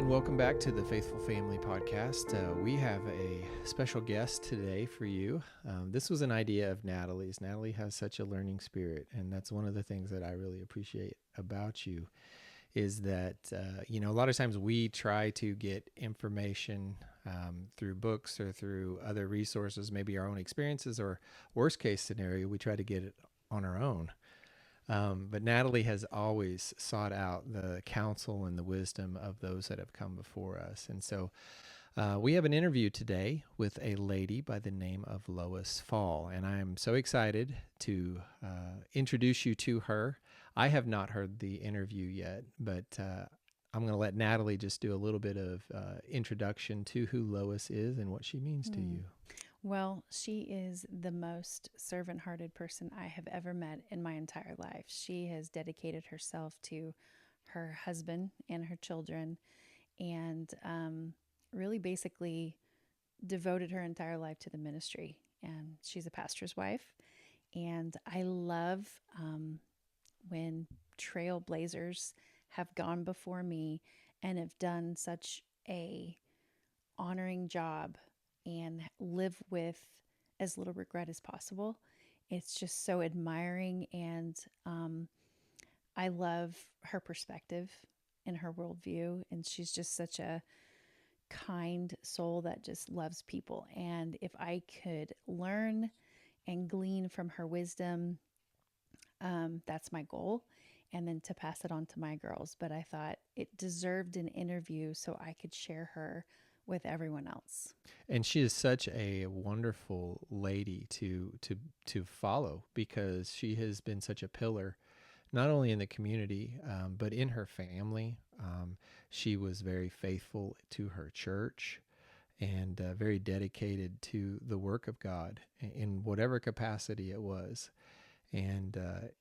And welcome back to the Faithful Family Podcast. We have a special guest today for you. This was an idea of Natalie's. Natalie has such a learning spirit, and that's one of the things that I really appreciate about you is that, a lot of times we try to get information through books or through other resources, maybe our own experiences, or worst case scenario, we try to get it on our own. But Natalie has always sought out the counsel and the wisdom of those that have come before us. And so we have an interview today with a lady by the name of Lois Fahl. And I'm so excited to introduce you to her. I have not heard the interview yet, but I'm going to let Natalie just do a little bit of introduction to who Lois is and what she means to you. Well, she is the most servant-hearted person I have ever met in my entire life. She has dedicated herself to her husband and her children and really basically devoted her entire life to the ministry. And she's a pastor's wife. And I love when trailblazers have gone before me and have done such a honoring job and live with as little regret as possible. It's just so admiring, and I love her perspective and her worldview, and she's just such a kind soul that just loves people. And if I could learn and glean from her wisdom, that's my goal, and then to pass it on to my girls. But I thought it deserved an interview so I could share her with everyone else. And she is such a wonderful lady to follow because she has been such a pillar, not only in the community, but in her family. She was very faithful to her church and very dedicated to the work of God in whatever capacity it was. And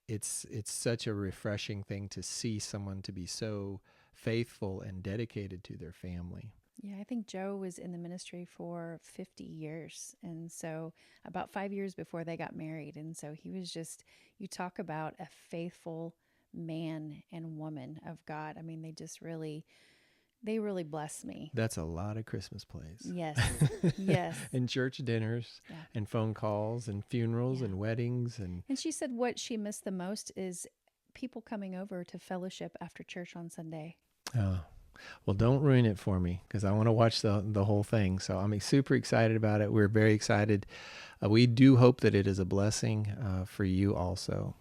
it's such a refreshing thing to see someone to be so faithful and dedicated to their family. Yeah, I think Joe was in the ministry for 50 years. And so about 5 years before they got married. And so he was just, you talk about a faithful man and woman of God. I mean, they really bless me. That's a lot of Christmas plays. Yes. Yes. And church dinners and phone calls and funerals and weddings. And she said what she missed the most is people coming over to fellowship after church on Sunday. Oh. Well, don't ruin it for me because I want to watch the whole thing. So I'm super excited about it. We're very excited. We do hope that it is a blessing for you also.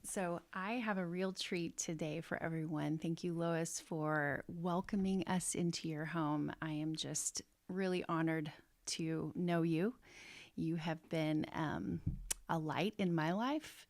So I have a real treat today for everyone. Thank you, Lois, for welcoming us into your home. I am just really honored to know you. You have been a light in my life,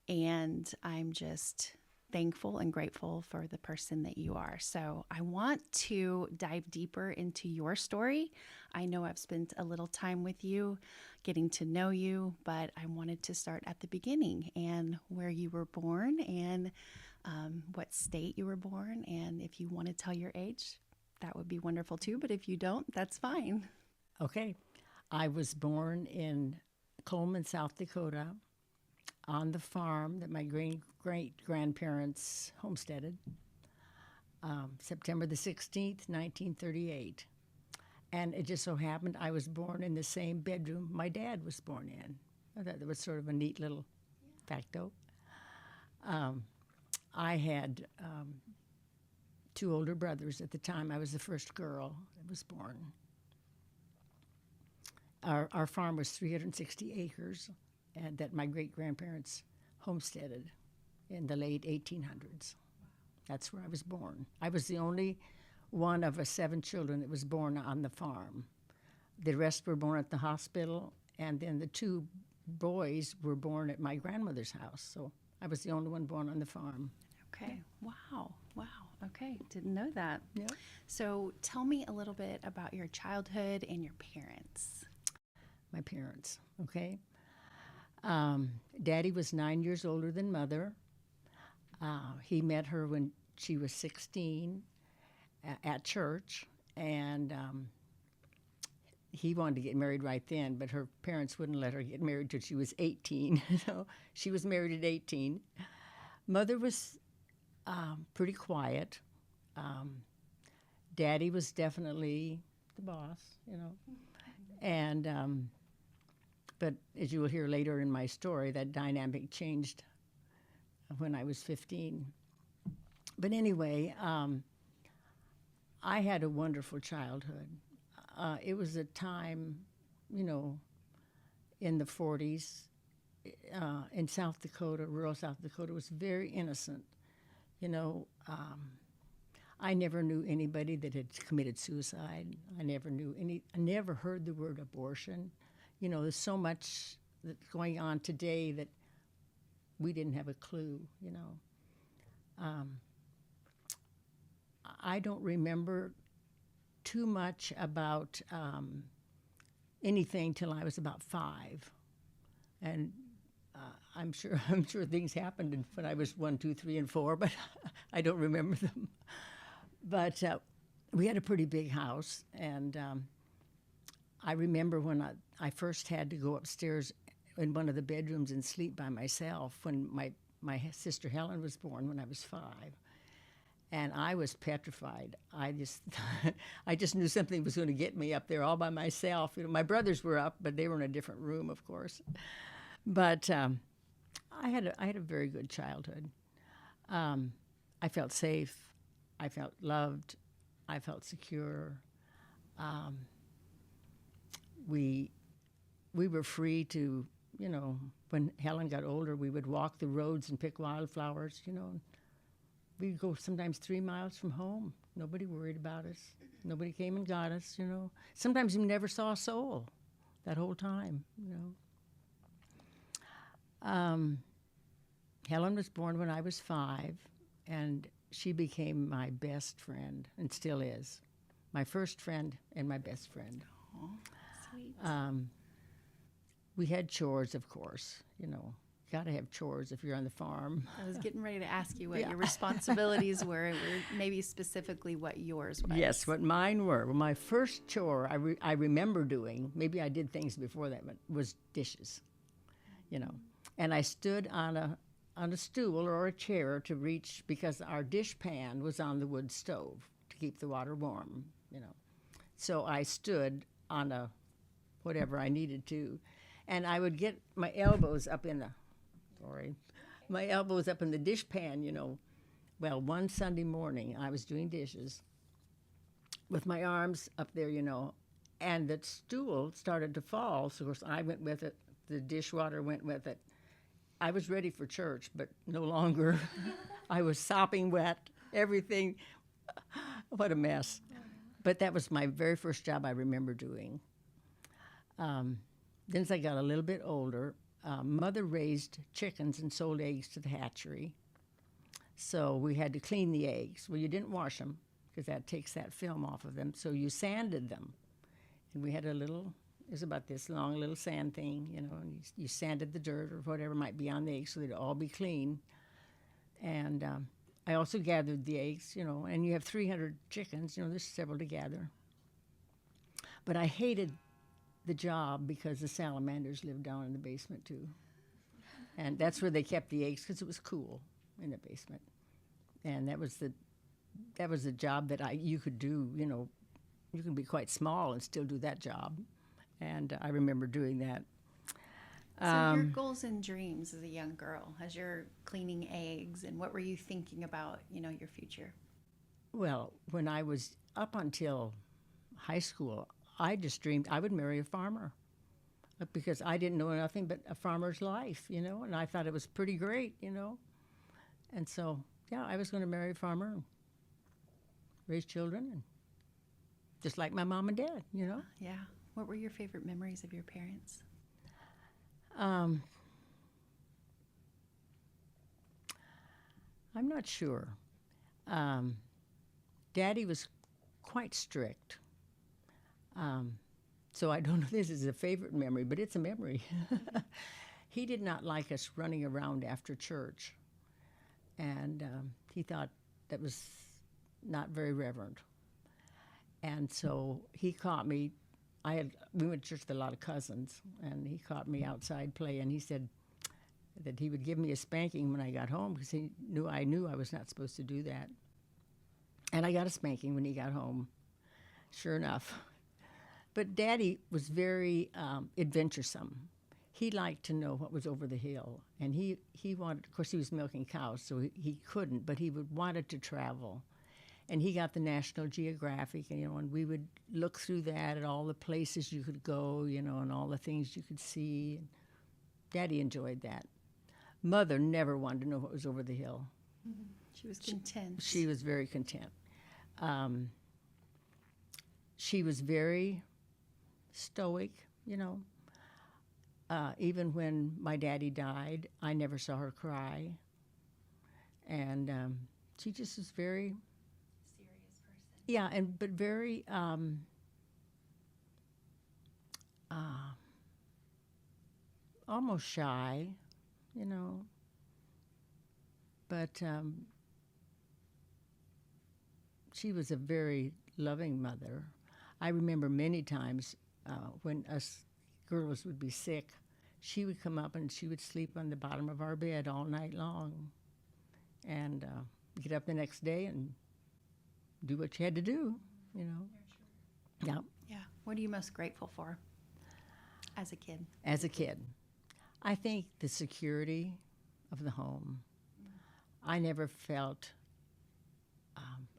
and I'm just thankful and grateful for the person that you are. So I want to dive deeper into your story. I know I've spent a little time with you, getting to know you, but I wanted to start at the beginning and where you were born and what state you were born. And if you want to tell your age, that would be wonderful too. But if you don't, that's fine. Okay. I was born in Coleman, South Dakota, on the farm that my great-grandparents homesteaded, September the 16th, 1938. And it just so happened I was born in the same bedroom my dad was born in. I thought that was sort of a neat little facto. I had two older brothers at the time. I was the first girl that was born. Our farm was 360 acres. And that my great-grandparents homesteaded in the late 1800s. That's where I was born. I was the only one of 7 children that was born on the farm. The rest were born at the hospital, and then the 2 boys were born at my grandmother's house. So I was the only one born on the farm. Okay. Wow. Okay. Didn't know that. Yeah. So tell me a little bit about your childhood and your parents. My parents, okay. Daddy was 9 years older than Mother. He met her when she was 16 at church, and he wanted to get married right then, but her parents wouldn't let her get married till she was 18. So she was married at 18. Mother was pretty quiet. Daddy was definitely the boss, you know. And but as you will hear later in my story, that dynamic changed when I was 15. But anyway, I had a wonderful childhood. It was a time, you know, in the 40s in South Dakota, rural South Dakota, was very innocent. You know, I never knew anybody that had committed suicide. I never heard the word abortion. You know, there's so much that's going on today that we didn't have a clue, you know. I don't remember too much about anything till I was about 5. And I'm sure things happened when I was 1, 2, 3, and 4, but I don't remember them. But we had a pretty big house, and I remember when I first had to go upstairs in one of the bedrooms and sleep by myself when my sister Helen was born when I was 5. And I was petrified. I just knew something was going to get me up there all by myself. You know, my brothers were up, but they were in a different room, of course. But I had a very good childhood. I felt safe. I felt loved. I felt secure. We were free to, you know, when Helen got older, we would walk the roads and pick wildflowers, you know. We'd go sometimes 3 miles from home. Nobody worried about us. Nobody came and got us, you know. Sometimes we never saw a soul that whole time, you know. Helen was born when I was 5, and she became my best friend, and still is. My first friend and my best friend. Oh, sweet. We had chores, of course, you know. Got to have chores if you're on the farm. I was getting ready to ask you what your responsibilities were, maybe specifically what yours was. Yes, what mine were. Well, my first chore I remember doing, maybe I did things before that, but was dishes, you know. And I stood on a stool or a chair to reach, because our dish pan was on the wood stove to keep the water warm, you know. So I stood on whatever I needed to, and I would get my elbows up in the dish pan, you know. Well, one Sunday morning, I was doing dishes with my arms up there, you know, and the stool started to fall. So, of course, I went with it. The dishwater went with it. I was ready for church, but no longer. I was sopping wet, everything. What a mess. But that was my very first job I remember doing. Then as I got a little bit older, Mother raised chickens and sold eggs to the hatchery. So we had to clean the eggs. Well, you didn't wash them because that takes that film off of them. So you sanded them. And we had it was about this long little sand thing, you know, and you sanded the dirt or whatever might be on the eggs so they'd all be clean. And I also gathered the eggs, you know, and you have 300 chickens, you know, there's several to gather. But I hated the job because the salamanders lived down in the basement too, and that's where they kept the eggs because it was cool in the basement. And that was the job that you could do. You know, you can be quite small and still do that job, and I remember doing that. So your goals and dreams as a young girl, as you're cleaning eggs, and what were you thinking about, you know, your future? Well, when I was up until high school, I just dreamed I would marry a farmer, because I didn't know nothing but a farmer's life, you know, and I thought it was pretty great, you know. And so, yeah, I was going to marry a farmer and raise children, and just like my mom and dad, you know. Yeah. What were your favorite memories of your parents? I'm not sure. Daddy was quite strict. So I don't know if this is a favorite memory, but it's a memory. He did not like us running around after church, and he thought that was not very reverent. And so he caught me. We went to church with a lot of cousins, and he caught me outside playing. He said that he would give me a spanking when I got home because he knew I was not supposed to do that. And I got a spanking when he got home, sure enough. But Daddy was very adventuresome. He liked to know what was over the hill. And he wanted, of course, he was milking cows, so he couldn't, but he wanted to travel. And he got the National Geographic, and, and we would look through that at all the places you could go, and all the things you could see. And Daddy enjoyed that. Mother never wanted to know what was over the hill. Mm-hmm. She was content. She was very content. She was very stoic, even when my daddy died, I never saw her cry. And she just was very... serious person. Yeah, but very... almost shy, But she was a very loving mother. I remember many times when us girls would be sick, she would come up and she would sleep on the bottom of our bed all night long and get up the next day and do what you had to do, Yeah. Yeah. What are you most grateful for as a kid? As a kid, I think the security of the home. I never felt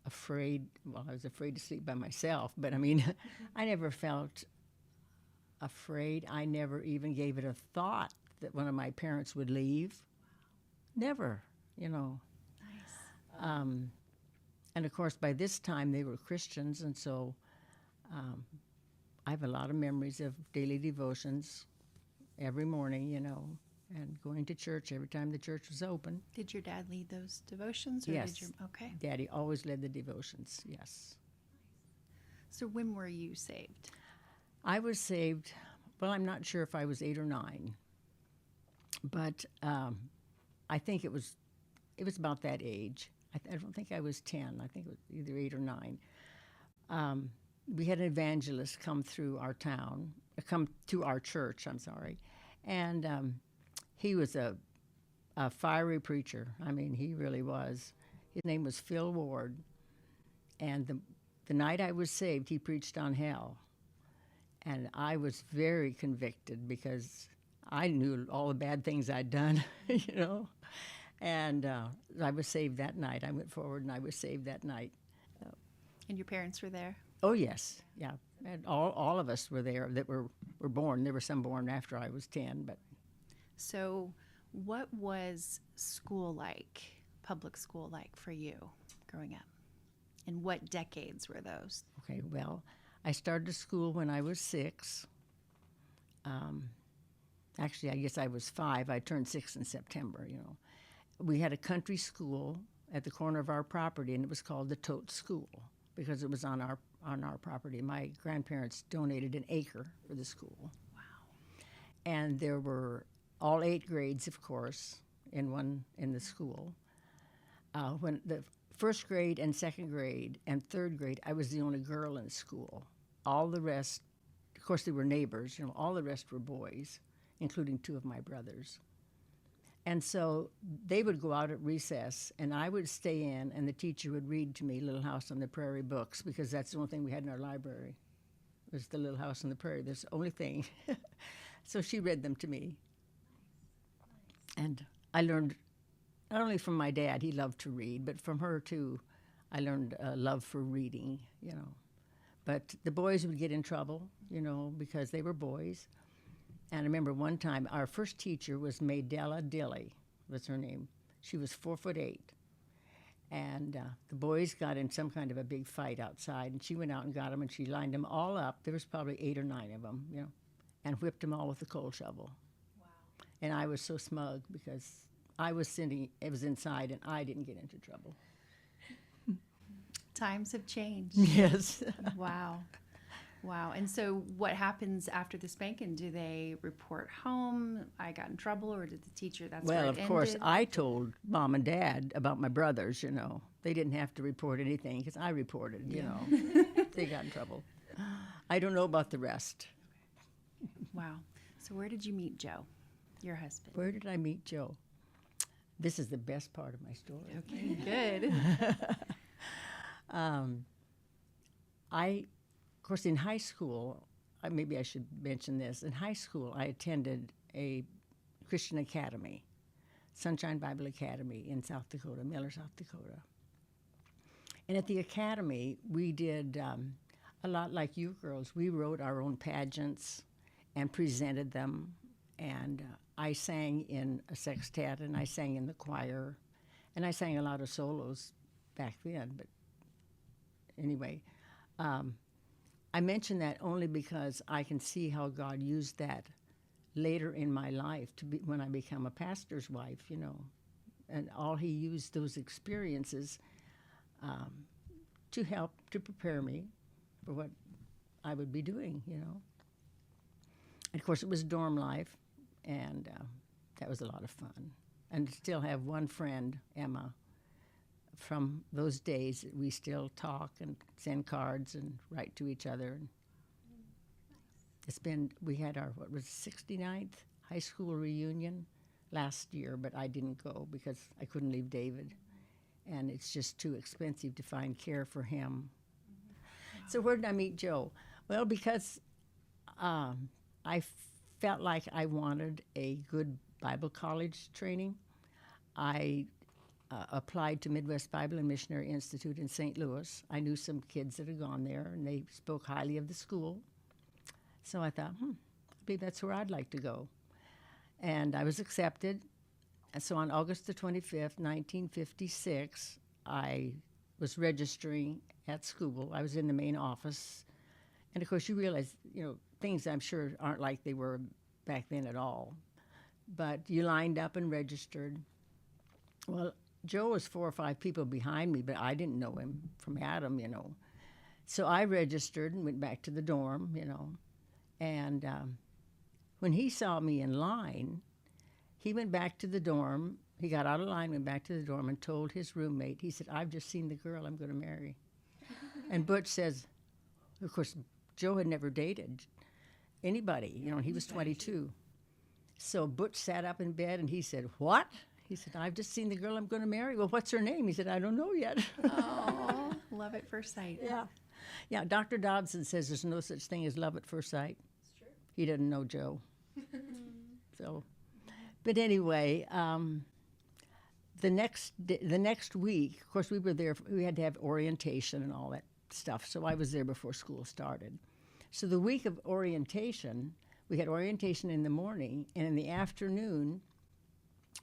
afraid. Well, I was afraid to sleep by myself, but I mean, I never felt afraid. I never even gave it a thought that one of my parents would leave. Never, Nice. And of course, by this time they were Christians, and so I have a lot of memories of daily devotions every morning, and going to church every time the church was open. Did your dad lead those devotions? Or Yes. Did okay. Daddy always led the devotions, yes. So when were you saved? I was saved, well, I'm not sure if I was 8 or 9, but I think it was about that age. I don't think I was 10. I think it was either 8 or 9. We had an evangelist come to our church, and he was a fiery preacher. I mean, he really was. His name was Phil Ward, and the night I was saved, he preached on hell. And I was very convicted because I knew all the bad things I'd done, And I was saved that night. I went forward and I was saved that night. And your parents were there? Oh, yes, yeah. And all of us were there that were born. There were some born after I was 10, but... So what was school like, public school like for you growing up? And what decades were those? Okay, well, I started school when I was 6. Actually, I guess I was 5. I turned 6 in September, We had a country school at the corner of our property, and it was called the Tote School because it was on our property. My grandparents donated an acre for the school. Wow. And there were all 8 grades, of course, in the school. When the first grade and second grade and third grade, I was the only girl in school. All the rest, of course, they were neighbors. All the rest were boys, including 2 of my brothers. And so they would go out at recess, and I would stay in, and the teacher would read to me Little House on the Prairie books, because that's the only thing we had in our library, was the Little House on the Prairie. That's the only thing. So she read them to me. And I learned, not only from my dad, he loved to read, but from her, too, I learned a love for reading, But the boys would get in trouble, because they were boys. And I remember one time, our first teacher was Maydella Dilly, was her name. She was 4'8". And the boys got in some kind of a big fight outside, and she went out and got them, and she lined them all up. There was probably 8 or 9 of them, and whipped them all with a coal shovel. Wow. And I was so smug because I was sitting, it was inside, and I didn't get into trouble. Times have changed. Yes. Wow. Wow. And so what happens after the spanking? Do they report home, I got in trouble, or did the teacher, that's where Well, it of course, ended? I told Mom and Dad about my brothers, They didn't have to report anything because I reported, They got in trouble. I don't know about the rest. Wow. So where did you meet Joe, your husband? Where did I meet Joe? This is the best part of my story. Okay, good. Of course, in high school, maybe I should mention this. In high school, I attended a Christian academy, Sunshine Bible Academy in South Dakota, Miller, South Dakota. And at the academy, we did a lot like you girls. We wrote our own pageants and presented them. And I sang in a sextet, and I sang in the choir, and I sang a lot of solos back then. But anyway, I mention that only because I can see how God used that later in my life when I become a pastor's wife, and all He used those experiences to help to prepare me for what I would be doing, And of course, it was dorm life, and that was a lot of fun. And still have one friend, Emma, from those days. We still talk and send cards and write to each other. We had our, 69th high school reunion last year, but I didn't go because I couldn't leave David. And it's just too expensive to find care for him. So where did I meet Joe? Well, because I felt like I wanted a good Bible college training. I applied to Midwest Bible and Missionary Institute in St. Louis. I knew some kids that had gone there, and they spoke highly of the school. So I thought, maybe that's where I'd like to go. And I was accepted. And so on August the 25th, 1956, I was registering at school. I was in the main office. And of course, you realize, things I'm sure aren't like they were back then at all. But you lined up and registered. Well, Joe was 4 or 5 people behind me, but I didn't know him from Adam, So I registered and went back to the dorm, And when he saw me in line, he went back to the dorm. He got out of line, went back to the dorm, and told his roommate, he said, "I've just seen the girl I'm going to marry." And Butch says, of course, Joe had never dated anybody, and he was 22. So Butch sat up in bed, and he said, "What?" He said, "I've just seen the girl I'm going to marry." "Well, what's her name?" He said, "I don't know yet." Oh, love at first sight. Yeah, Dr. Dobson says there's no such thing as love at first sight. It's true. He doesn't know Joe. But anyway, the next week, of course, we were there. We had to have orientation and all that stuff. So I was there before school started. So the week of orientation, we had orientation in the morning, and in the afternoon,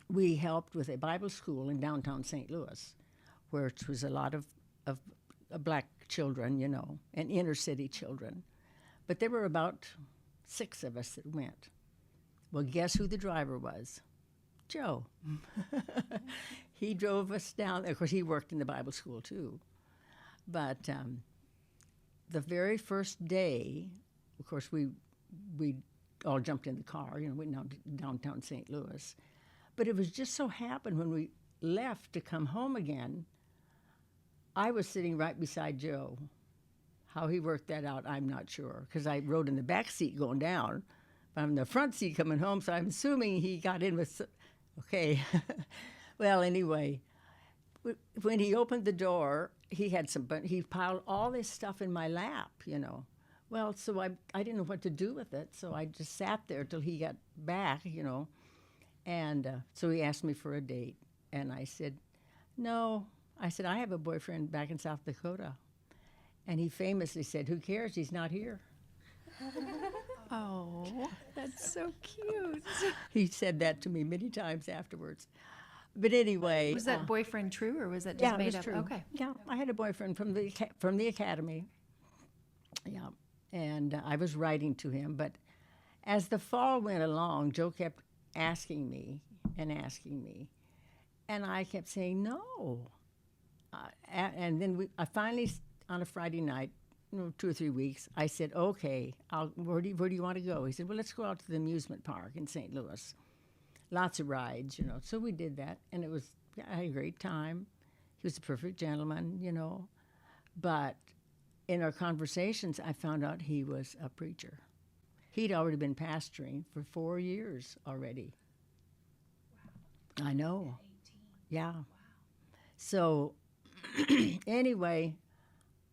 we helped with a Bible school in downtown St. Louis, which was a lot of black children, and inner city children. But there were about 6 of us that went. Well, guess who the driver was? Joe. He drove us down. Of course, he worked in the Bible school too. But the very first day, of course, we all jumped in the car, went down to downtown St. Louis. But it was just so happened when we left to come home again, I was sitting right beside Joe. How he worked that out, I'm not sure, because I rode in the back seat going down. I'm in the front seat coming home, so I'm assuming he got in with... Okay. Well, anyway, when he opened the door, he piled all this stuff in my lap, Well, so I didn't know what to do with it, so I just sat there till he got back, And so he asked me for a date, and I said, "No." I said, "I have a boyfriend back in South Dakota." And he famously said, "Who cares? He's not here." Oh, that's so cute. He said that to me many times afterwards. But anyway, Was that boyfriend true, or was that just made it was up? true. Okay. Yeah, I had a boyfriend from the academy. Yeah, and I was writing to him. But as the fall went along, Joe kept asking me, and I kept saying no. And then I finally, on a Friday night, 2 or 3 weeks, I said, "Okay, where do you want to go?" He said, "Well, let's go out to the amusement park in St. Louis. Lots of rides, So we did that, and I had a great time. He was a perfect gentleman, But in our conversations, I found out he was a preacher. He'd already been pastoring for 4 years already. Wow. I know. Yeah. Wow. So anyway,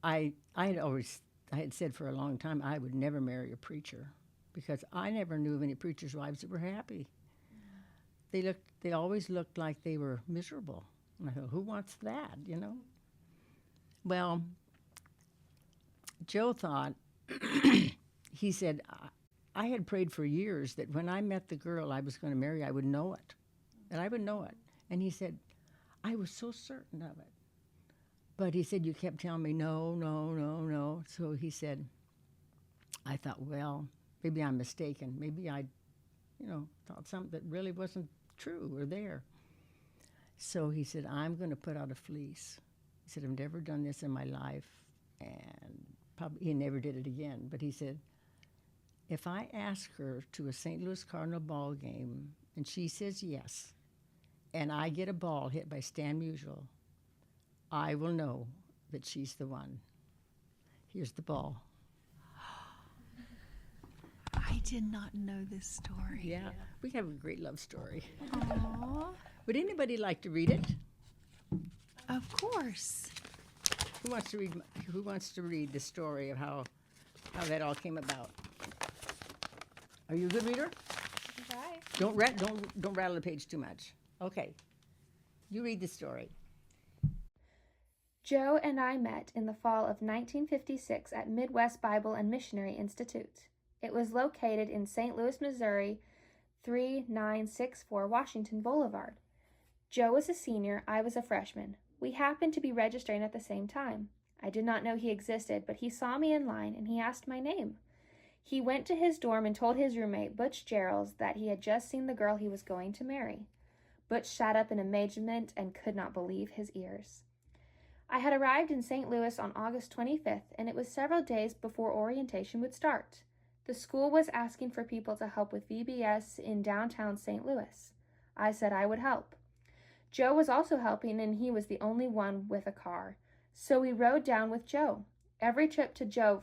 I had said for a long time I would never marry a preacher because I never knew of any preachers' wives that were happy. They always looked like they were miserable. And I thought, who wants that, you know? Well, Joe thought, he said, I had prayed for years that when I met the girl I was going to marry, I would know it, that I would know it. And he said, I was so certain of it. But he said, you kept telling me, no, no, no, no. So he said, I thought, well, maybe I'm mistaken. Maybe I, thought something that really wasn't true or there. So he said, I'm going to put out a fleece. He said, I've never done this in my life. And probably he never did it again. But he said, if I ask her to a St. Louis Cardinal ball game and she says yes, and I get a ball hit by Stan Musial, I will know that she's the one. Here's the ball. I did not know this story. Yeah, we have a great love story. Aww. Would anybody like to read it? Of course. Who wants to read the story of how that all came about? Are you a good reader? Right. Don't rattle the page too much. Okay. You read the story. Joe and I met in the fall of 1956 at Midwest Bible and Missionary Institute. It was located in St. Louis, Missouri, 3964 Washington Boulevard. Joe was a senior, I was a freshman. We happened to be registering at the same time. I did not know he existed, but he saw me in line and he asked my name. He went to his dorm and told his roommate, Butch Geralds, that he had just seen the girl he was going to marry. Butch sat up in amazement and could not believe his ears. I had arrived in St. Louis on August 25th, and it was several days before orientation would start. The school was asking for people to help with VBS in downtown St. Louis. I said I would help. Joe was also helping, and he was the only one with a car. So we rode down with Joe. Every trip Joe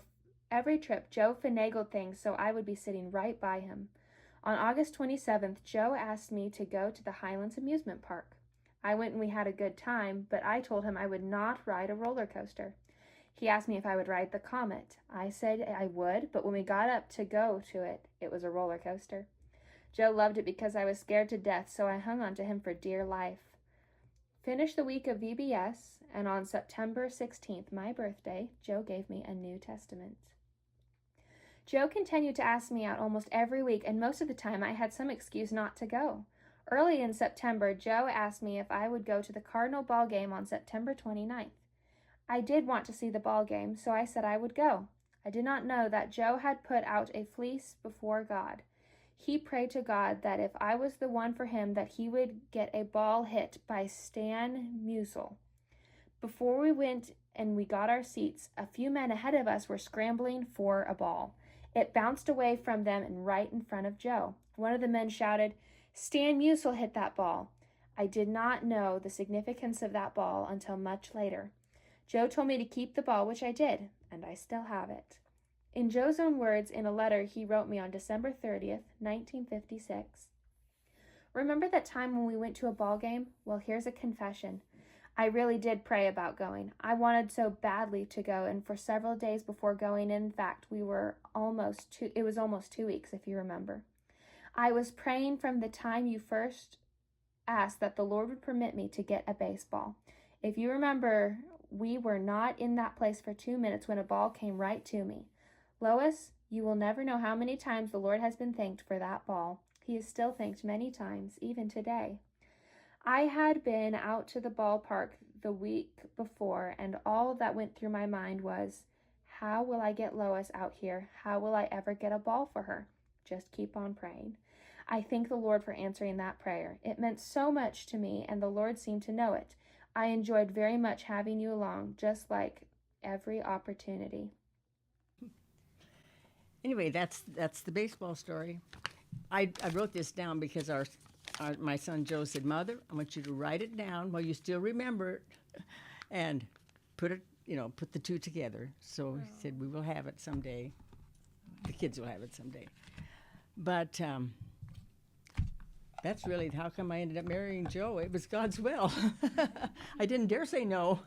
finagled things so I would be sitting right by him. On August 27th, Joe asked me to go to the Highlands Amusement Park. I went and we had a good time, but I told him I would not ride a roller coaster. He asked me if I would ride the Comet. I said I would, but when we got up to go to it, it was a roller coaster. Joe loved it because I was scared to death, so I hung on to him for dear life. Finished the week of VBS, and on September 16th, my birthday, Joe gave me a New Testament. Joe continued to ask me out almost every week, and most of the time I had some excuse not to go. Early in September, Joe asked me if I would go to the Cardinal ball game on September 29th. I did want to see the ball game, so I said I would go. I did not know that Joe had put out a fleece before God. He prayed to God that if I was the one for him, that he would get a ball hit by Stan Musial. Before we went and we got our seats, a few men ahead of us were scrambling for a ball. It bounced away from them and right in front of Joe. One of the men shouted, "Stan Musial hit that ball." I did not know the significance of that ball until much later. Joe told me to keep the ball, which I did, and I still have it. In Joe's own words, in a letter he wrote me on December 30th, 1956, "Remember that time when we went to a ball game? Well, here's a confession. I really did pray about going. I wanted so badly to go, and for several days before going, in fact, it was almost 2 weeks, if you remember. I was praying from the time you first asked that the Lord would permit me to get a baseball. If you remember, we were not in that place for 2 minutes when a ball came right to me. Lois, you will never know how many times the Lord has been thanked for that ball. He is still thanked many times, even today. I had been out to the ballpark the week before, and all that went through my mind was, how will I get Lois out here? How will I ever get a ball for her? Just keep on praying. I thank the Lord for answering that prayer. It meant so much to me, and the Lord seemed to know it. I enjoyed very much having you along, just like every opportunity." Anyway, that's the baseball story. I wrote this down because my son Joe said, "Mother, I want you to write it down while you still remember it, and put the two together." So he said, "We will have it someday. The kids will have it someday." But that's really how come I ended up marrying Joe. It was God's will. I didn't dare say no.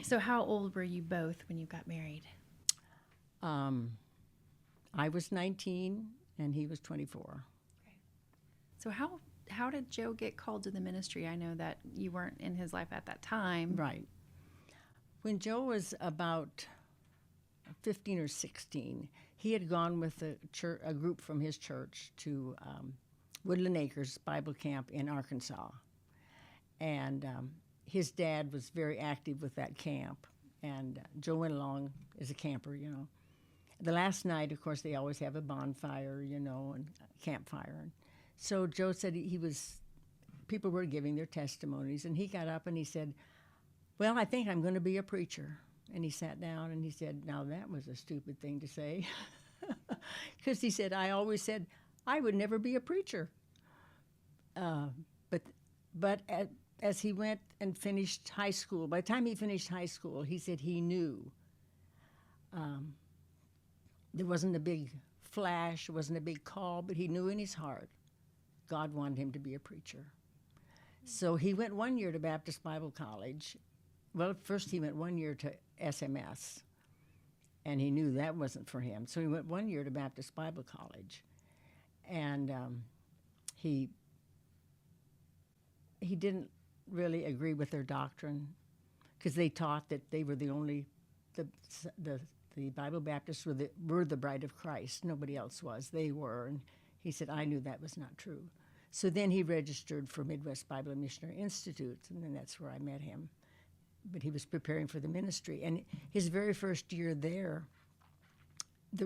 So how old were you both when you got married? I was 19 and he was 24. So how did Joe get called to the ministry? I know that you weren't in his life at that time. Right. When Joe was about 15 or 16, he had gone with a group from his church to Woodland Acres Bible Camp in Arkansas. And his dad was very active with that camp. And Joe went along as a camper, you know. The last night, of course, they always have a bonfire, you know, and a campfire. And so Joe said people were giving their testimonies, and he got up and he said, well, I think I'm going to be a preacher. And he sat down and he said, now that was a stupid thing to say. Because he said, I always said I would never be a preacher. But as he went and finished high school, by the time he finished high school, he said he knew there wasn't a big flash, wasn't a big call, but he knew in his heart God wanted him to be a preacher. So he went 1 year to Baptist Bible College. Well, first he went 1 year to SMS, and he knew that wasn't for him. So he went 1 year to Baptist Bible College, and he didn't really agree with their doctrine because they taught that they were the only the Bible Baptists were the bride of Christ. Nobody else was. They were, and he said, I knew that was not true. So then he registered for Midwest Bible and Missionary Institute, and then that's where I met him. But he was preparing for the ministry. And his very first year there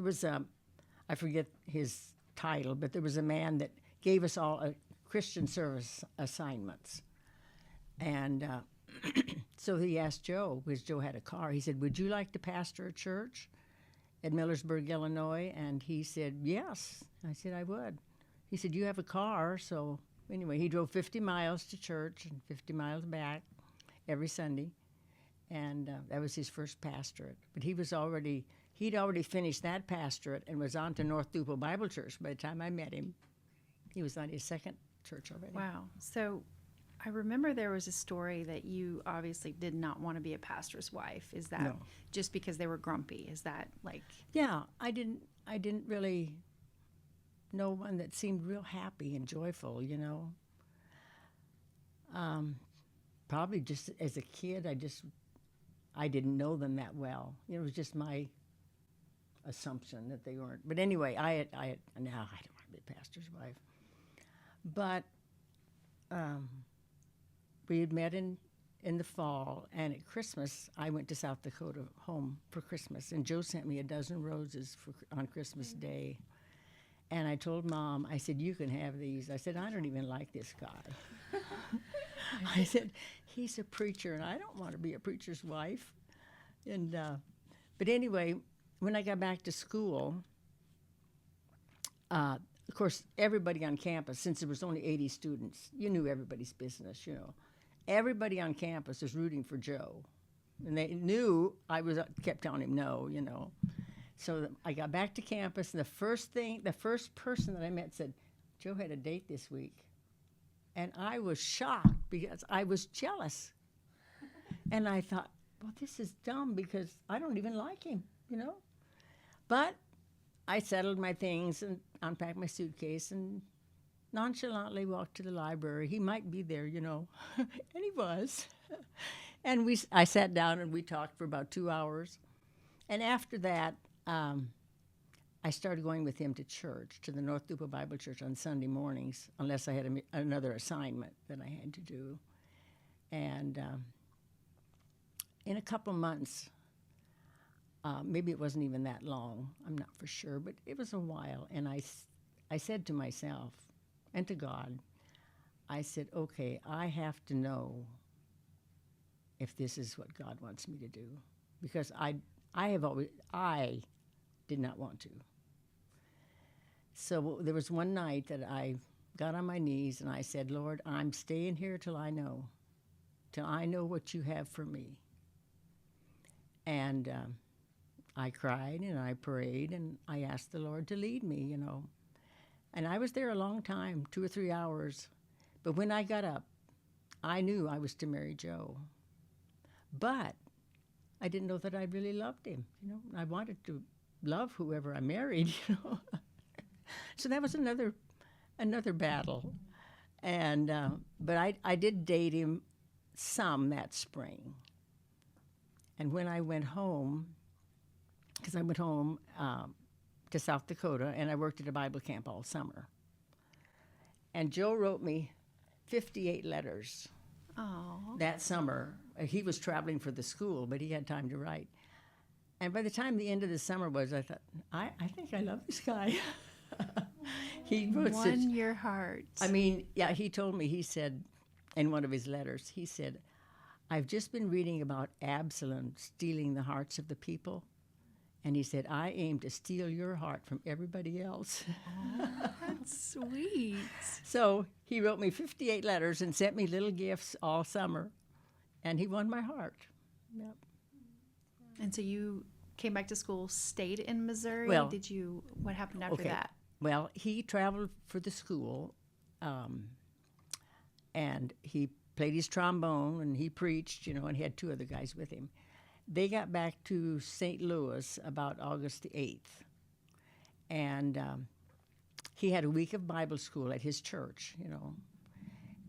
was I forget his title, but there was a man that gave us all a Christian service assignments. And so he asked Joe, because Joe had a car, he said, would you like to pastor a church at Millersburg, Illinois? And he said, yes. I said, I would. He said, you have a car. So anyway, he drove 50 miles to church and 50 miles back every Sunday. And that was his first pastorate. But he'd already finished that pastorate and was on to North Duple Bible Church by the time I met him. He was on his second church already. Wow. So I remember there was a story that you obviously did not want to be a pastor's wife. Is that No. just because they were grumpy? Is that like... Yeah, I didn't really know one that seemed real happy and joyful, you know. Probably just as a kid, I didn't know them that well. It was just my assumption that they weren't. But anyway, now I don't want to be a pastor's wife. But we had met in the fall, and at Christmas, I went to South Dakota home for Christmas, and Joe sent me a dozen roses on Christmas Day. And I told Mom, I said, you can have these. I said, I don't even like this guy. I said, he's a preacher, and I don't want to be a preacher's wife. And but anyway, when I got back to school, of course, everybody on campus, since there was only 80 students, you knew everybody's business, you know. Everybody on campus was rooting for Joe. And they knew I kept telling him no, you know. So I got back to campus, and the first person that I met said, Joe had a date this week. And I was shocked because I was jealous. And I thought, well, this is dumb because I don't even like him, you know. But I settled my things and unpacked my suitcase and nonchalantly walked to the library. He might be there, you know. And he was. And I sat down and we talked for about 2 hours. And after that, I started going with him to church, to the North Duple Bible Church on Sunday mornings, unless I had another assignment that I had to do. And in a couple months, maybe it wasn't even that long, I'm not for sure, but it was a while. And I said to myself and to God, I said, okay, I have to know if this is what God wants me to do. Because I did not want to. So there was one night that I got on my knees and I said, Lord, I'm staying here till I know what you have for me. And I cried and I prayed and I asked the Lord to lead me, you know. And I was there a long time, 2 or 3 hours. But when I got up, I knew I was to marry Joe. But I didn't know that I really loved him. I wanted to love whoever I married. So that was another battle. And but I did date him some that spring. And when I went home, because I went home to South Dakota, and I worked at a Bible camp all summer. And Joe wrote me 58 letters that summer. He was traveling for the school, but he had time to write. And by the time the end of the summer was, I thought, I think I love this guy. He won your heart. I mean, yeah, he told me, he said, in one of his letters, he said, I've just been reading about Absalom stealing the hearts of the people. And he said, I aim to steal your heart from everybody else. Oh, that's sweet. So he wrote me 58 letters and sent me little gifts all summer. And he won my heart. Yep. And so you came back to school, stayed in Missouri? Well, what happened after that? Well, he traveled for the school, and he played his trombone, and he preached, and he had 2 other guys with him. They got back to St. Louis about August the 8th, and he had a week of Bible school at his church,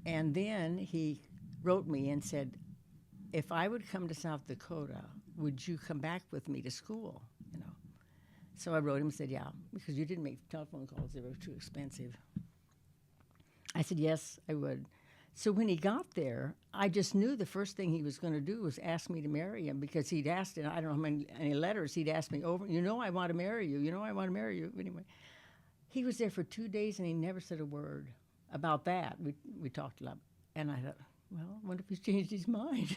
And then he wrote me and said, if I would come to South Dakota, would you come back with me to school, So I wrote him and said, yeah, because you didn't make telephone calls. They were too expensive. I said, yes, I would. So when he got there, I just knew the first thing he was going to do was ask me to marry him, because he'd asked, and I don't know how many letters he'd asked me over, I want to marry you, I want to marry you. Anyway, he was there for 2 days, and he never said a word about that. We talked a lot. And I thought, well, I wonder if he's changed his mind.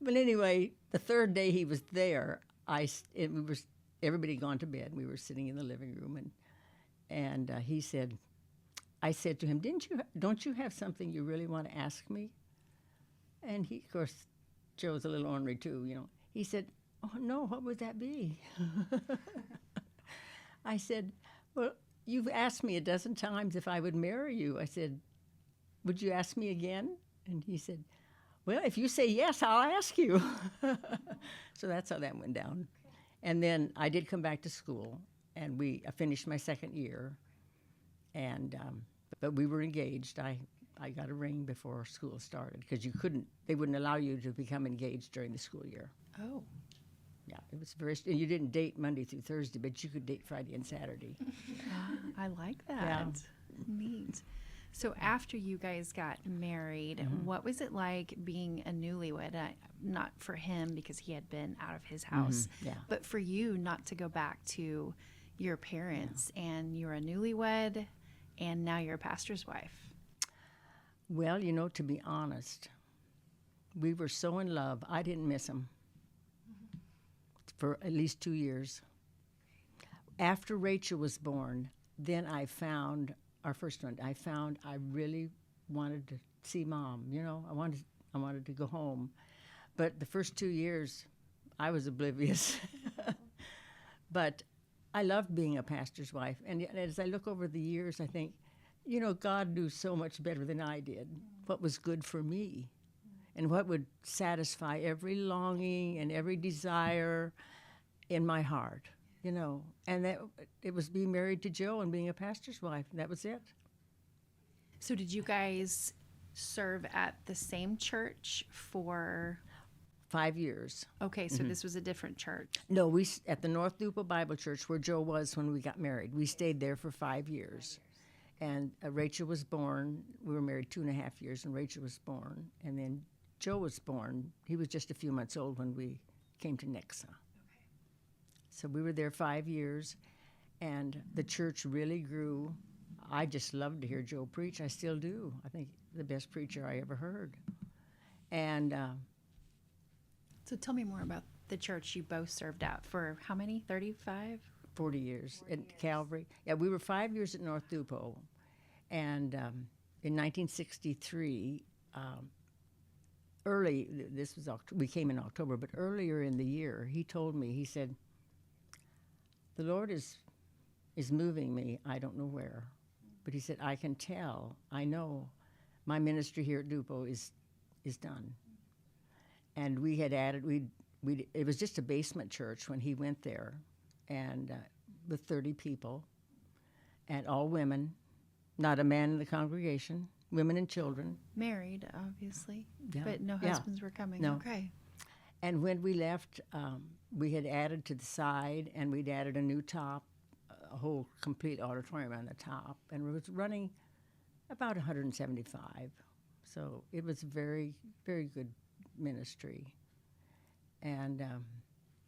But anyway, the 3rd day he was there, everybody had gone to bed. We were sitting in the living room, and he said, I said to him, don't you have something you really want to ask me? And he, of course, Joe's a little ornery too, He said, oh, no, what would that be? I said, well, you've asked me a dozen times if I would marry you. I said, would you ask me again? And he said, well, if you say yes, I'll ask you. So that's how that went down. And then I did come back to school, and I finished my 2nd year. And but we were engaged. I got a ring before school started, because they wouldn't allow you to become engaged during the school year. Oh. Yeah, it was and you didn't date Monday through Thursday, but you could date Friday and Saturday. I like that. Yeah. Neat. So after you guys got married, what was it like being a newlywed? Not for him, because he had been out of his house, but for you not to go back to your parents, and you're a newlywed, and now you're a pastor's wife. Well, to be honest, we were so in love, I didn't miss him for at least 2 years. After Rachel was born, then I found our first one. I really wanted to see Mom. I wanted to go home. But the first 2 years, I was oblivious. But I loved being a pastor's wife. And as I look over the years, I think, God knew so much better than I did what was good for me and what would satisfy every longing and every desire in my heart, And that it was being married to Joe and being a pastor's wife. That was it. So did you guys serve at the same church for 5 years? Okay, so this was a different church. No, we at the North Dupa Bible Church, where Joe was when we got married. We stayed there for 5 years. And Rachel was born. We were married 2.5 years, and Rachel was born. And then Joe was born. He was just a few months old when we came to Nixa. Okay. So we were there 5 years, and the church really grew. I just loved to hear Joe preach. I still do. I think the best preacher I ever heard. And so tell me more about the church you both served at for how many? 35? 40 years at Calvary. Yeah, we were 5 years at North Dupo. And in 1963, we came in October, but earlier in the year, he told me, he said, the Lord is moving me, I don't know where. But he said, I can tell, I know my ministry here at Dupo is done. And we had added, it was just a basement church when he went there, and with 30 people, and all women, not a man in the congregation, women and children. Married, obviously, Yeah. but no Yeah. husbands were coming. No. Okay. And when we left, we had added to the side, and we'd added a new top, a whole complete auditorium on the top, and it was running about 175. So it was very, very good ministry. And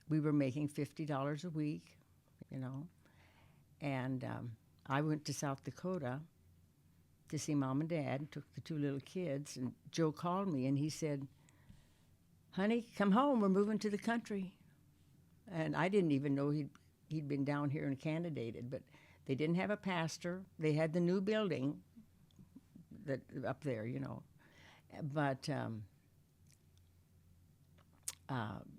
we were making $50 a week, you know. And I went to South Dakota to see Mom and Dad, took the 2 little kids, and Joe called me, and he said, "Honey, come home. We're moving to the country." And I didn't even know he'd been down here and candidated, but they didn't have a pastor. They had the new building that up there, you know, but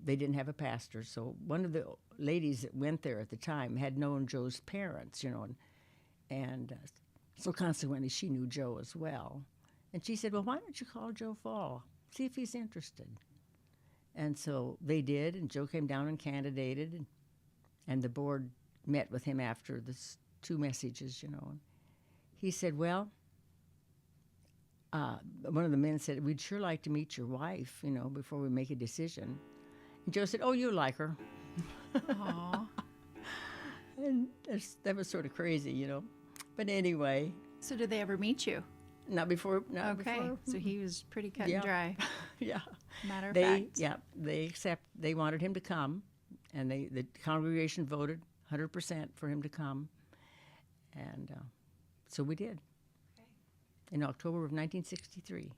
they didn't have a pastor. So one of the ladies that went there at the time had known Joe's parents, you know, and so consequently she knew Joe as well. And she said, "Well, why don't you call Joe Fahl? See if he's interested." And so they did, and Joe came down and candidated, and the board met with him after the 2 messages, you know. He said, "Well," one of the men said, "We'd sure like to meet your wife, you know, before we make a decision." And Joe said, "Oh, you like her." Aww. And that was sort of crazy, you know. But anyway, So did they ever meet you? not before. Not Okay. Before. So he was pretty cut Yeah. and dry. Yeah. Matter of They fact. they wanted him to come, and the congregation voted 100% for him to come, and so we did. In October of 1963.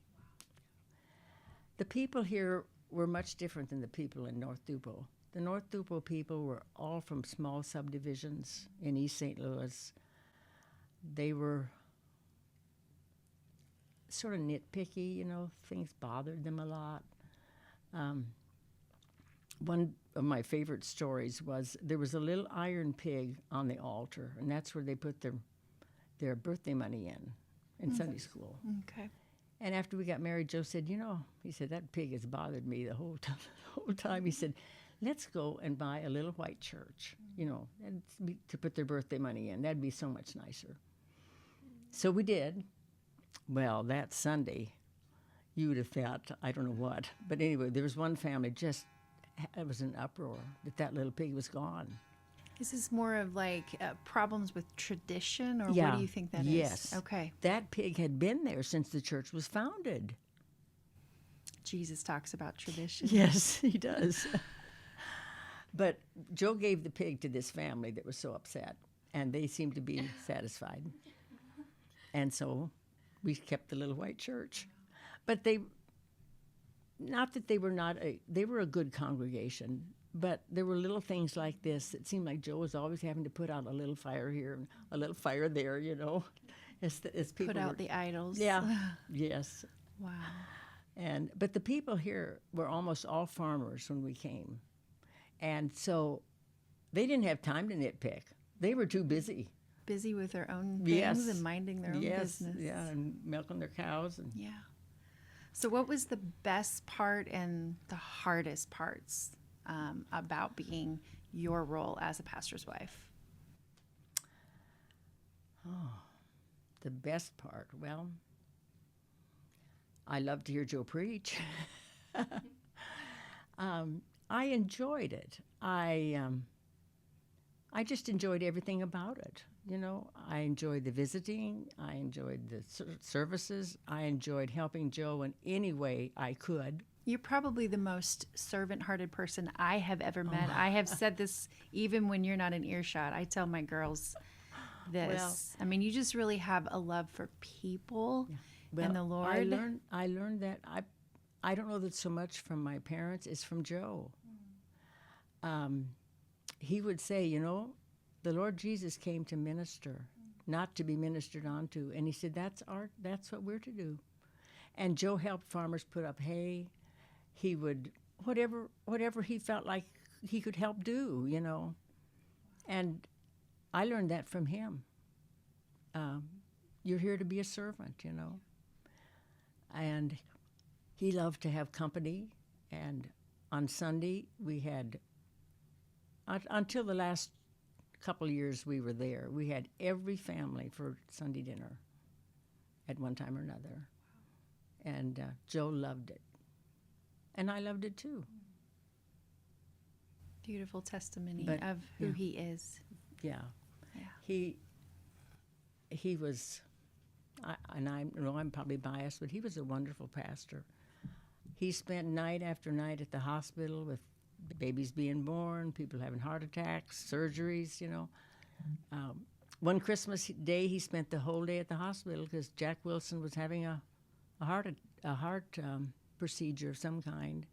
The people here were much different than the people in North Dupo. The North Dupo people were all from small subdivisions in East St. Louis. They were sort of nitpicky, you know, things bothered them a lot. One of my favorite stories was there was a little iron pig on the altar, and that's where they put their birthday money in Sunday school. Okay. And after we got married, Joe said, "You know," he said, "that pig has bothered me the whole time. He said, "Let's go and buy a little white church, you know, and to put their birthday money in. That'd be so much nicer." So we did. Well, that Sunday, you would have thought, I don't know what. But anyway, there was one family it was an uproar that little pig was gone. Is this more of like problems with tradition, or Yeah. what do you think that is? Yes. Okay. That pig had been there since the church was founded. Jesus talks about tradition. Yes, he does. But Joe gave the pig to this family that was so upset, and they seemed to be satisfied. And so we kept the little white church. But they were a good congregation, but there were little things like this that seemed like Joe was always having to put out a little fire here and a little fire there, you know, as people Put out the idols. Yeah, yes. Wow. But the people here were almost all farmers when we came. And so they didn't have time to nitpick. They were too busy. Busy with their own things Yes. and minding their own business. Yeah, and milking their cows. And Yeah. So what was the best part and the hardest parts about being your role as a pastor's wife? the best part, well, I love to hear Joe preach. I enjoyed it. I just enjoyed everything about it. You know, I enjoyed the visiting. I enjoyed the services. I enjoyed helping Joe in any way I could. You're probably the most servant-hearted person I have ever met. I have said this even when you're not in earshot. I tell my girls this. Well, I mean, you just really have a love for people Well, and the Lord. I learned that. I don't know that so much from my parents. It's from Joe. He would say, you know, the Lord Jesus came to minister, not to be ministered onto. And he said, that's what we're to do. And Joe helped farmers put up hay. He would, whatever he felt like he could help do, you know. And I learned that from him. You're here to be a servant, you know. And he loved to have company, and on Sunday, we had, until the last couple of years we were there, we had every family for Sunday dinner at one time or another. And Joe loved it. And I loved it too. Beautiful testimony But, of who yeah. he is. Yeah. Yeah. He was, I know I'm probably biased, but he was a wonderful pastor. He spent night after night at the hospital with babies being born, people having heart attacks, surgeries, you know. One Christmas Day, he spent the whole day at the hospital because Jack Wilson was having a heart procedure of some kind.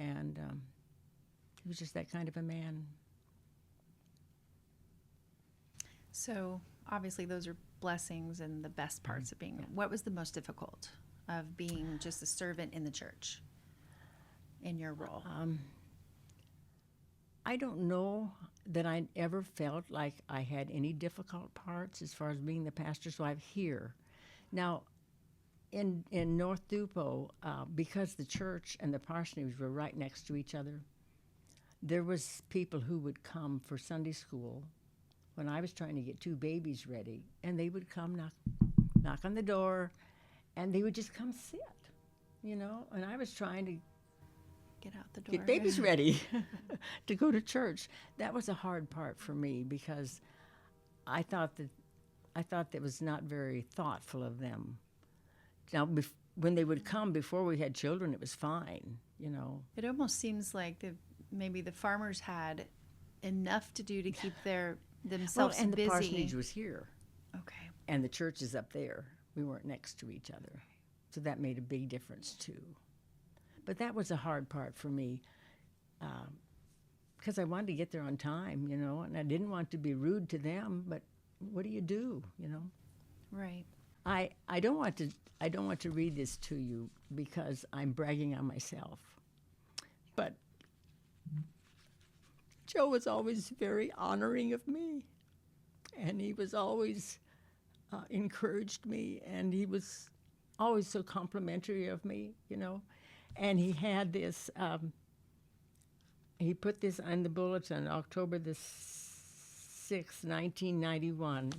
And he was just that kind of a man. So obviously those are blessings and the best parts of being. What was the most difficult of being just a servant in the church in your role? I don't know that I ever felt like I had any difficult parts as far as being the pastor's wife here. Now, in North Dupo, because the church and the parsonage were right next to each other, there was people who would come for Sunday school when I was trying to get 2 babies ready, and they would come knock on the door, and they would just come sit, you know, and I was trying to Get out the door. get babies ready to go to church. That was a hard part for me because I thought that was not very thoughtful of them. Now, when they would come before we had children, it was fine, you know. It almost seems like maybe the farmers had enough to do to keep themselves and busy. the parsonage was here, Okay. and the church is up there. We weren't next to each other, so that made a big difference too. But that was a hard part for me because I wanted to get there on time, you know, and I didn't want to be rude to them. But what do, you know? Right. I don't want to read this to you because I'm bragging on myself. But Joe was always very honoring of me, and he was always encouraged me, and he was always so complimentary of me, you know. And he had this, he put this on the bulletin, October the 6th, 1991.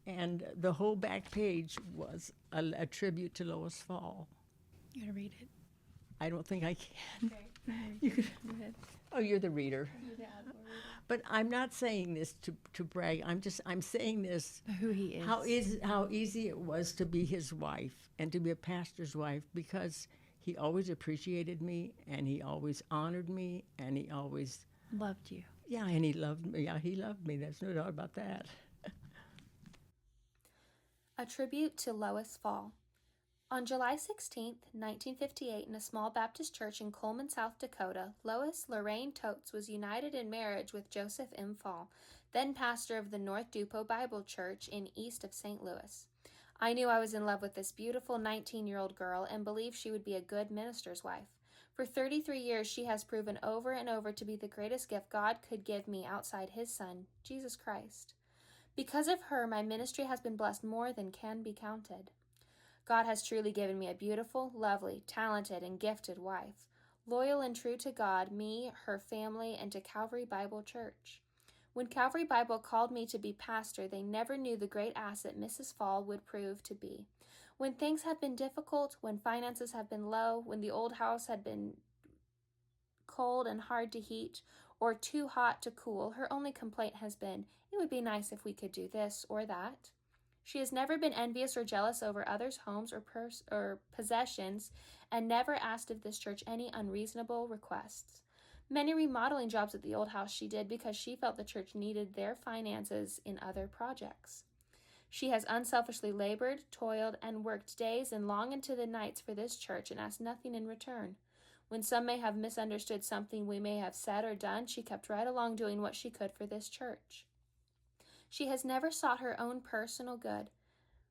And the whole back page was a tribute to Lois Fahl. You gotta read it. I don't think I can. Okay. You could, Go ahead. oh, you're the reader. Yeah, But I'm not saying this to brag. I'm saying this who he is. how easy it was to be his wife and to be a pastor's wife, because he always appreciated me and he always honored me and he always Loved you. Yeah, and he loved me. Yeah, he loved me. There's no doubt about that. A tribute to Lois Fahl. On July 16, 1958, in a small Baptist church in Coleman, South Dakota, Lois Lorraine Totes was united in marriage with Joseph M. Fahl, then pastor of the North Dupo Bible Church in east of St. Louis. I knew I was in love with this beautiful 19-year-old girl and believed she would be a good minister's wife. For 33 years, she has proven over and over to be the greatest gift God could give me outside His Son, Jesus Christ. Because of her, my ministry has been blessed more than can be counted. God has truly given me a beautiful, lovely, talented, and gifted wife, loyal and true to God, me, her family, and to Calvary Bible Church. When Calvary Bible called me to be pastor, they never knew the great asset Mrs. Fahl would prove to be. When things have been difficult, when finances have been low, when the old house had been cold and hard to heat, or too hot to cool, her only complaint has been, "It would be nice if we could do this or that." She has never been envious or jealous over others' homes or possessions, and never asked of this church any unreasonable requests. Many remodeling jobs at the old house she did because she felt the church needed their finances in other projects. She has unselfishly labored, toiled, and worked days and long into the nights for this church and asked nothing in return. When some may have misunderstood something we may have said or done, she kept right along doing what she could for this church. She has never sought her own personal good.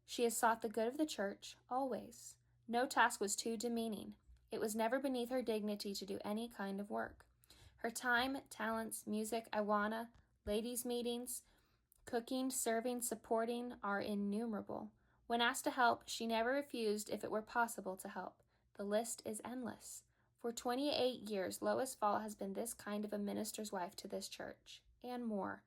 She has sought the good of the church, always. No task was too demeaning. It was never beneath her dignity to do any kind of work. Her time, talents, music, Awana, ladies' meetings, cooking, serving, supporting are innumerable. When asked to help, she never refused if it were possible to help. The list is endless. For 28 years, Lois Fahl has been this kind of a minister's wife to this church, and more.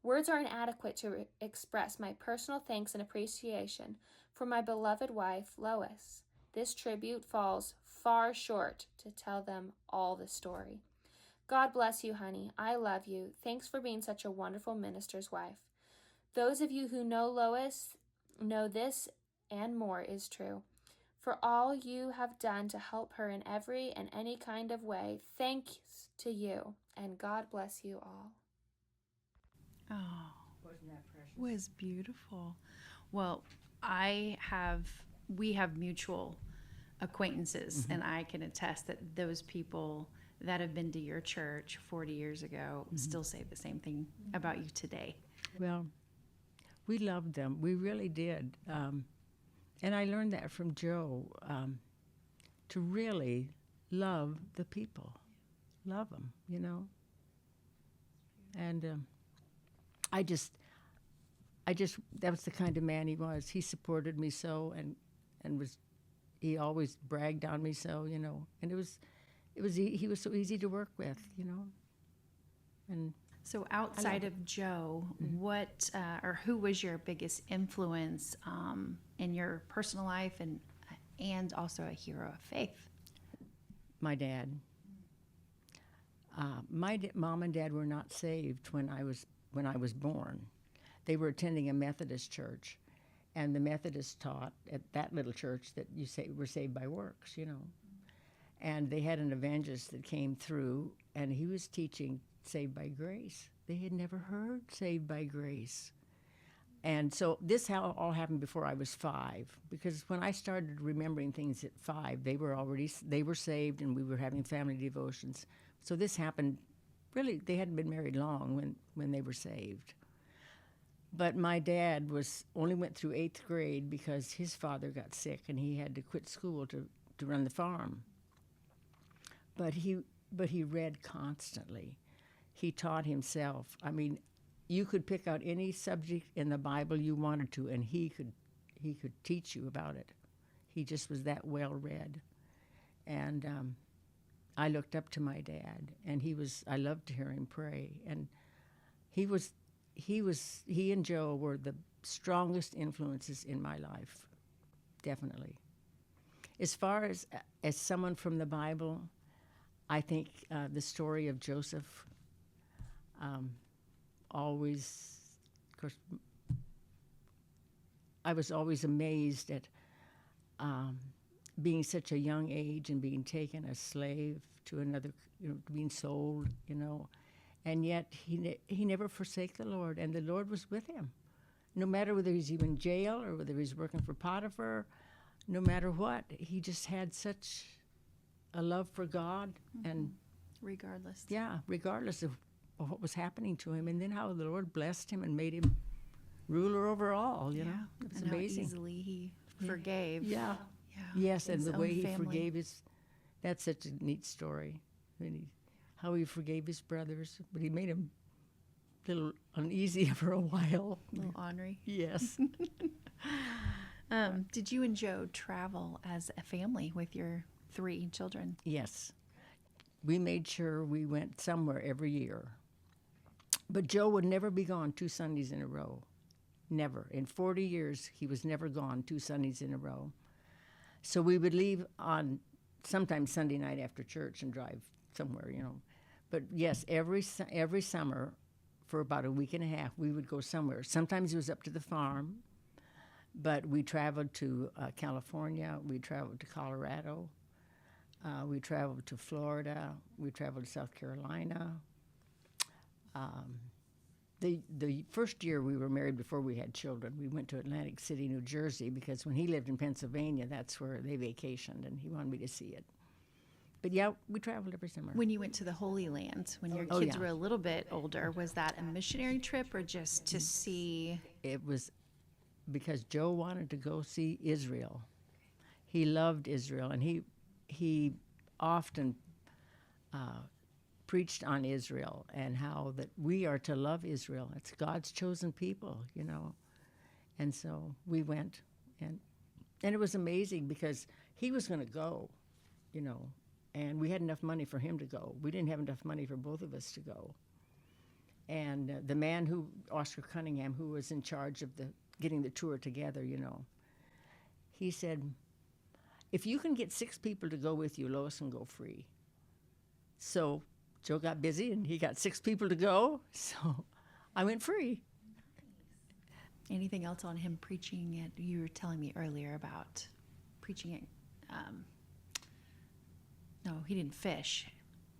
Words are inadequate to express my personal thanks and appreciation for my beloved wife, Lois. This tribute falls far short to tell them all the story. God bless you, honey. I love you. Thanks for being such a wonderful minister's wife. Those of you who know Lois know this and more is true. For all you have done to help her in every and any kind of way, thanks to you, and God bless you all. Oh, Wasn't that precious? was beautiful. Well, we have mutual acquaintances, and I can attest that those people that have been to your church 40 years ago still say the same thing about you today. Well, we loved them. We really did. And I learned that from Joe, to really love the people. Love them, you know. And I just, that was the kind of man he was. He supported me so, and he always bragged on me so, you know. And he was so easy to work with, you know. And So outside of Joe, what or who was your biggest influence in your personal life and also a hero of faith? my dad. Mom and Dad were not saved when I was born. They were attending a Methodist church, and the Methodists taught at that little church that we're saved by works, you know. And they had an evangelist that came through, and he was teaching saved by grace. They had never heard saved by grace. And so this all happened before I was 5, because when I started remembering things at 5, they were saved, and we were having family devotions. So this happened, really, they hadn't been married long when they were saved. But my dad only went through 8th grade because his father got sick, and he had to quit school to run the farm. But he read constantly. He taught himself. I mean, you could pick out any subject in the Bible you wanted to, and he could teach you about it. He just was that well read. And I looked up to my dad, and I loved to hear him pray. And he and Joe were the strongest influences in my life, definitely. As far as someone from the Bible, I think the story of Joseph always, of course, I was always amazed at being such a young age and being taken as slave to another, being sold, and yet he never forsake the Lord, and the Lord was with him. No matter whether he's even in jail or whether he's working for Potiphar, no matter what, he just had such a love for God, and regardless of what was happening to him, and then how the Lord blessed him and made him ruler over all. You know, it was amazing. How easily he forgave. Yeah. Yes, and the way he forgave that's such a neat story. How he forgave his brothers, but he made him a little uneasy for a while. A little ornery. Yes. Did you and Joe travel as a family with your 3 children? Yes. We made sure we went somewhere every year. But Joe would never be gone 2 Sundays in a row. Never. In 40 years, he was never gone 2 Sundays in a row. So we would leave on sometimes Sunday night after church and drive somewhere, But yes, every summer for about a week and a half, we would go somewhere. Sometimes it was up to the farm, but we traveled to California. We traveled to Colorado. We traveled to Florida. We traveled to South Carolina. The first year we were married before we had children, we went to Atlantic City, New Jersey, because when he lived in Pennsylvania, that's where they vacationed, and he wanted me to see it. But yeah, we traveled every summer. When you went to the Holy Land, when your kids were a little bit older, was that a missionary trip or just to see? It was because Joe wanted to go see Israel. He loved Israel, and he often preached on Israel and how that we are to love Israel. It's God's chosen people, And so we went, and it was amazing because he was going to go, And we had enough money for him to go. We didn't have enough money for both of us to go. And the man Oscar Cunningham, who was in charge of getting the tour together, he said, if you can get 6 people to go with you, Lois can go free. So Joe got busy and he got 6 people to go. So I went free. Anything else on him preaching it? You were telling me earlier about preaching it. No, he didn't fish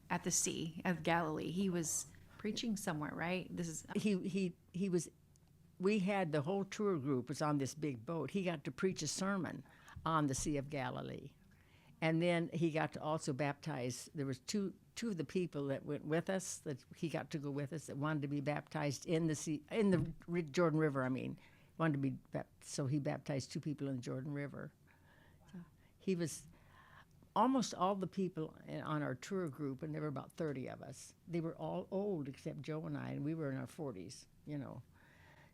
at the Sea of Galilee. He was preaching somewhere, right? This is He was. We had the whole tour group was on this big boat. He got to preach a sermon on the Sea of Galilee, and then he got to also baptize. There was two of the people that went with us that he got to go with us that wanted to be baptized in the Jordan River. I mean, wanted to be so he baptized 2 people in the Jordan River. So he was. Almost all the people on our tour group, and there were about 30 of us, they were all old except Joe and I, and we were in our 40s,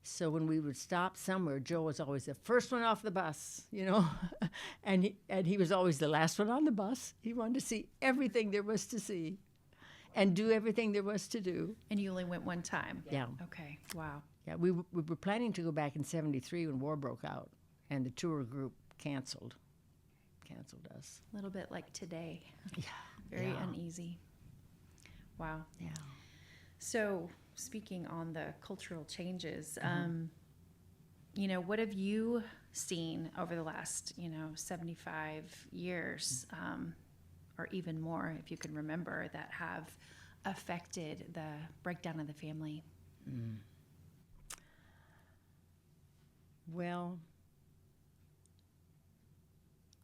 So when we would stop somewhere, Joe was always the first one off the bus, and he was always the last one on the bus. He wanted to see everything there was to see and do everything there was to do. And you only went one time? Yeah. Okay, wow. Yeah, we were planning to go back in 73 when war broke out, and the tour group canceled us. A little bit like today. Yeah. Very Yeah. uneasy. Wow. Yeah. So, speaking on the cultural changes, what have you seen over the last, 75 years, or even more, if you can remember, that have affected the breakdown of the family? Well,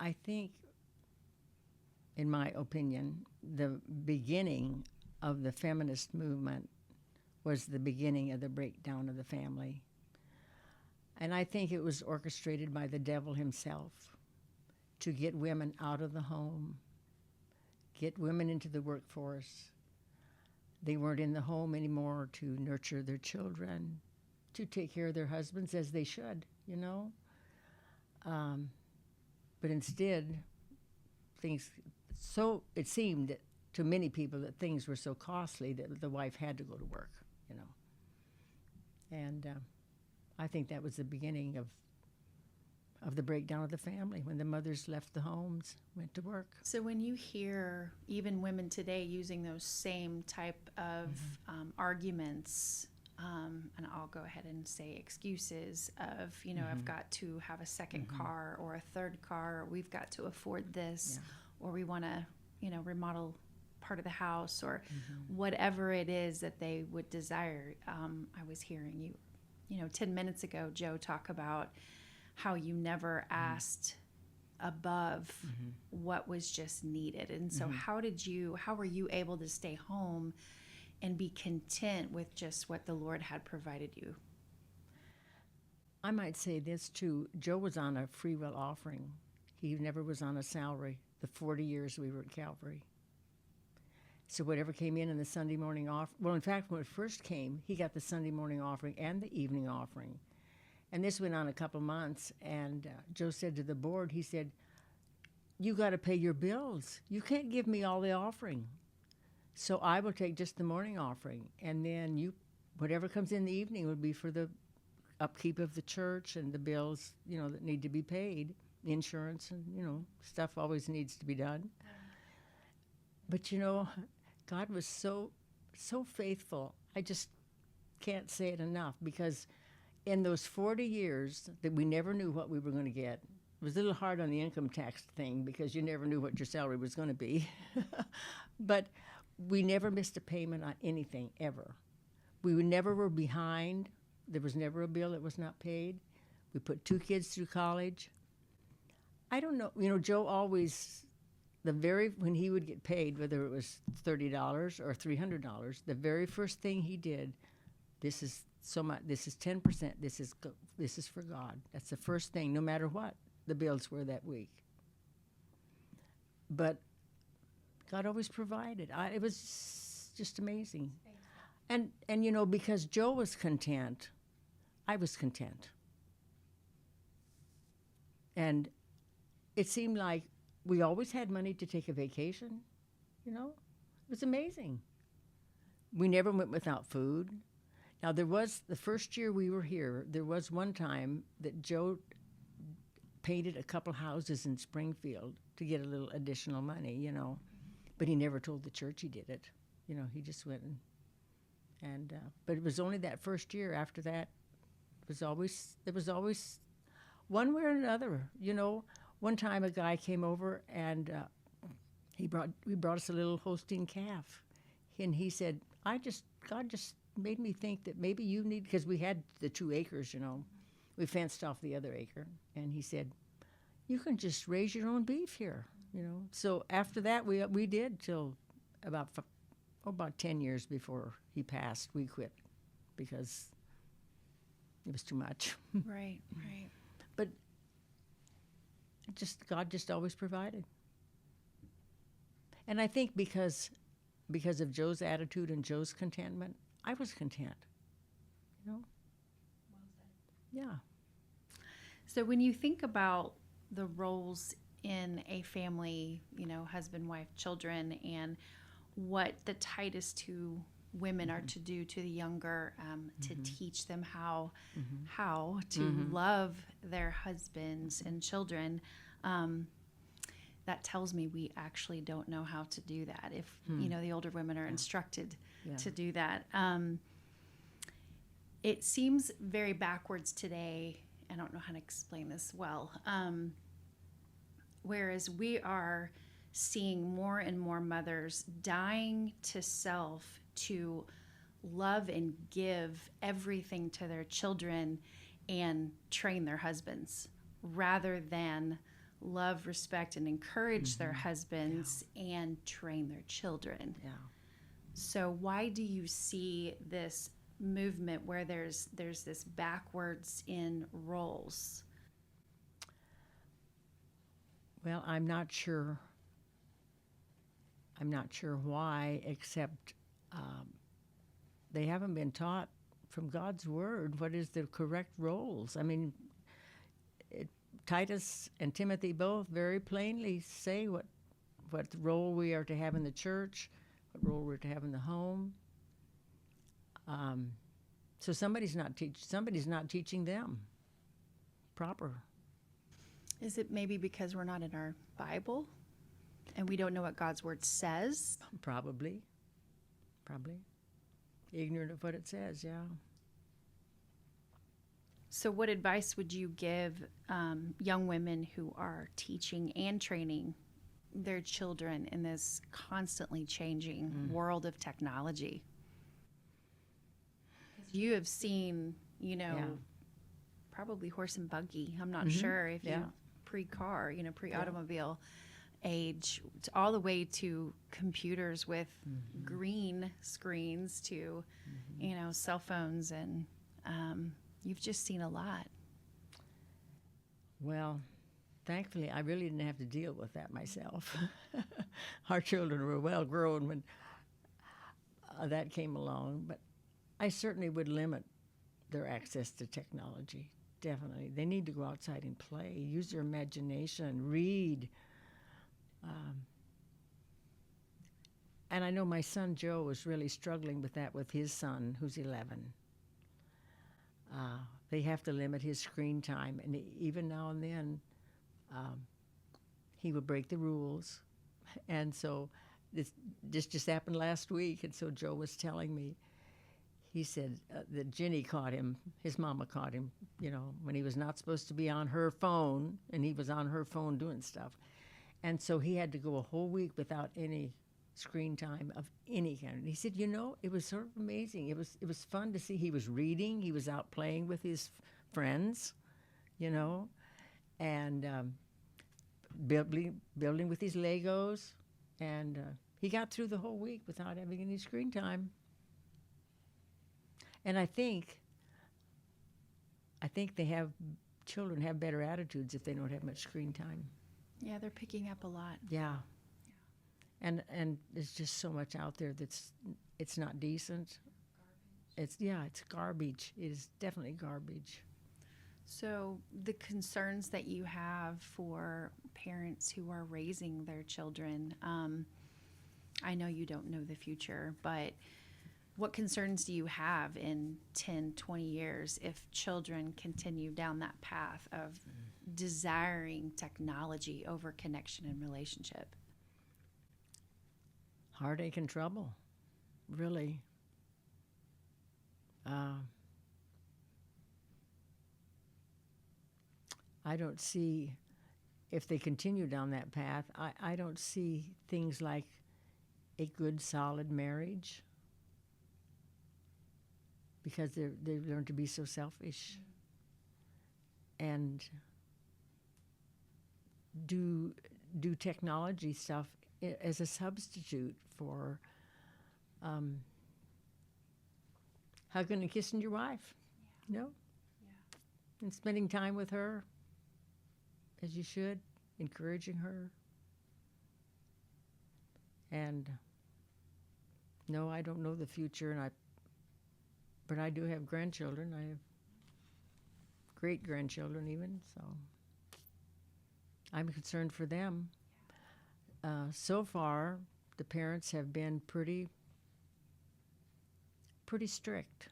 I think, in my opinion, the beginning of the feminist movement was the beginning of the breakdown of the family. And I think it was orchestrated by the devil himself to get women out of the home, get women into the workforce. They weren't in the home anymore to nurture their children, to take care of their husbands as they should, But instead, it seemed to many people that things were so costly that the wife had to go to work, And I think that was the beginning of the breakdown of the family, when the mothers left the homes, went to work. So when you hear even women today using those same type of arguments, and I'll go ahead and say excuses of, I've got to have a second car or a third car, or we've got to afford this, or we want to, remodel part of the house, or whatever it is that they would desire. I was hearing you, 10 minutes ago, Joe, talk about how you never asked above what was just needed. And so how were you able to stay home and be content with just what the Lord had provided you? I might say this too. Joe was on a free will offering. He never was on a salary the 40 years we were at Calvary. So whatever came in the Sunday morning offering, well, in fact, when it first came, he got the Sunday morning offering and the evening offering. And this went on a couple months, and Joe said to the board, he said, you got to pay your bills. You can't give me all the offering. So I will take just the morning offering, and then whatever comes in the evening would be for the upkeep of the church and the bills, that need to be paid, insurance, and, stuff always needs to be done. But, God was so faithful. I just can't say it enough, because in those 40 years that we never knew what we were going to get, it was a little hard on the income tax thing because you never knew what your salary was going to be. But we never missed a payment on anything, ever. We never were behind. There was never a bill that was not paid. We put 2 kids through college. I don't know. Joe always, when he would get paid, whether it was $30 or $300, the very first thing he did, this is so much, this is 10%, this is for God. That's the first thing, no matter what the bills were that week. But God always provided. It was just amazing. And because Joe was content, I was content. And it seemed like we always had money to take a vacation. you know. It was amazing. We never went without food. Now, there was, the first year we were here, there was one time that Joe painted a couple houses in Springfield to get a little additional money, you know. But he never told the church he did it. You know, he just went and but it was only that first year. After that, there was always one way or another, you know. One time a guy came over and he brought us a little Holstein calf. And he said, God just made me think that maybe you need, because we had the 2 acres, you know. We fenced off the other acre. And he said, you can just raise your own beef here, you know. So after that, we did till about 10 years before he passed. We quit because it was too much. Right, right. But God just always provided. And I think because of Joe's attitude and Joe's contentment, I was content. You know? Yeah. So when you think about the roles in a family, you know, husband, wife, children, and what the Titus 2 women are to do to the younger, to teach them how to love their husbands and children, that tells me we actually don't know how to do that. If you know, the older women are instructed to do that. It seems very backwards today. I don't know how to explain this well. Whereas we are seeing more and more mothers dying to self to love and give everything to their children and train their husbands, rather than love, respect, and encourage their husbands and train their children. Yeah. So why do you see this movement where there's this backwards in roles? Well, I'm not sure why, except they haven't been taught from God's word what is the correct roles. I mean, Titus and Timothy both very plainly say what role we are to have in the church, what role we're to have in the home. So somebody's not teaching them proper. Is it maybe because we're not in our Bible and we don't know what God's word says? Probably. Ignorant of what it says, yeah. So what advice would you give young women who are teaching and training their children in this constantly changing world of technology? You have seen, you know, probably horse and buggy. I'm not sure if you pre-car, you know, pre-automobile age, all the way to computers with green screens to, you know, cell phones, and you've just seen a lot. Well, thankfully, I really didn't have to deal with that myself. Our children were well grown when that came along, but I certainly would limit their access to technology. Definitely. They need to go outside and play, use their imagination, read. And I know my son Joe was really struggling with that with his son, who's 11. They have to limit his screen time, and even now and then he would break the rules. And so this just happened last week, and so Joe was telling me, he said that Jenny caught him, his mama caught him, you know, when he was not supposed to be on her phone, and he was on her phone doing stuff. And so he had to go a whole week without any screen time of any kind. And he said, you know, it was sort of amazing. It was fun to see. He was reading. He was out playing with his friends, you know, and building with his Legos. And he got through the whole week without having any screen time. And I think children have better attitudes if they don't have much screen time. Yeah, they're picking up a lot. Yeah. And there's just so much out there it's not decent. It's garbage. It is definitely garbage. So the concerns that you have for parents who are raising their children, I know you don't know the future, but what concerns do you have in 10, 20 years if children continue down that path of desiring technology over connection and relationship? Heartache and trouble, really. I don't see, if they continue down that path, I don't see things like a good, solid marriage, because they've learned to be so selfish and do technology stuff as a substitute for hugging and kissing your wife, and spending time with her as you should, encouraging her. And no, I don't know the future, but I do have grandchildren. I have great-grandchildren even, so I'm concerned for them. So far, the parents have been pretty strict,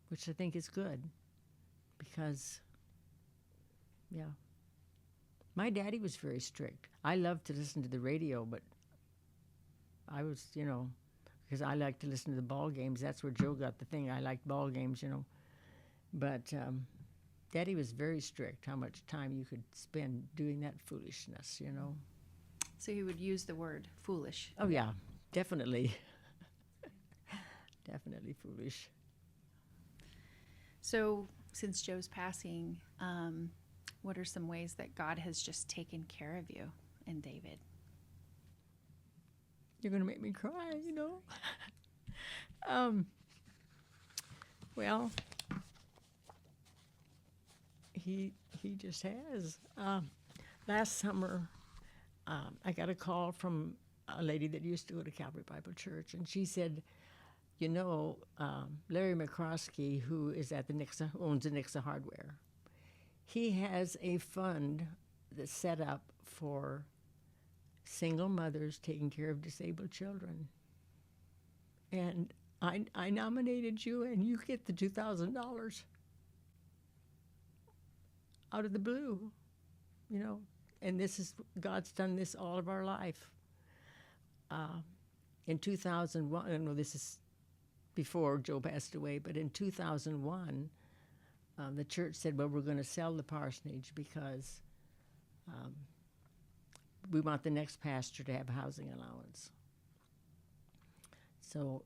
which I think is good, because, my daddy was very strict. I loved to listen to the radio, but I was, because I like to listen to the ball games. That's where Joe got the thing. I liked ball games, But Daddy was very strict, how much time you could spend doing that foolishness, So he would use the word foolish. Oh, yeah, definitely. Definitely foolish. So since Joe's passing, what are some ways that God has just taken care of you and David? You're going to make me cry, Well, he just has. Last summer, I got a call from a lady that used to go to Calvary Bible Church, and she said, Larry McCroskey, who is at owns the Nixa Hardware, he has a fund that's set up for single mothers taking care of disabled children. And I nominated you, and you get the $2,000 out of the blue, And God's done this all of our life. In 2001, I know this is before Joe passed away, but in 2001, the church said, well, we're going to sell the parsonage because we want the next pastor to have a housing allowance. So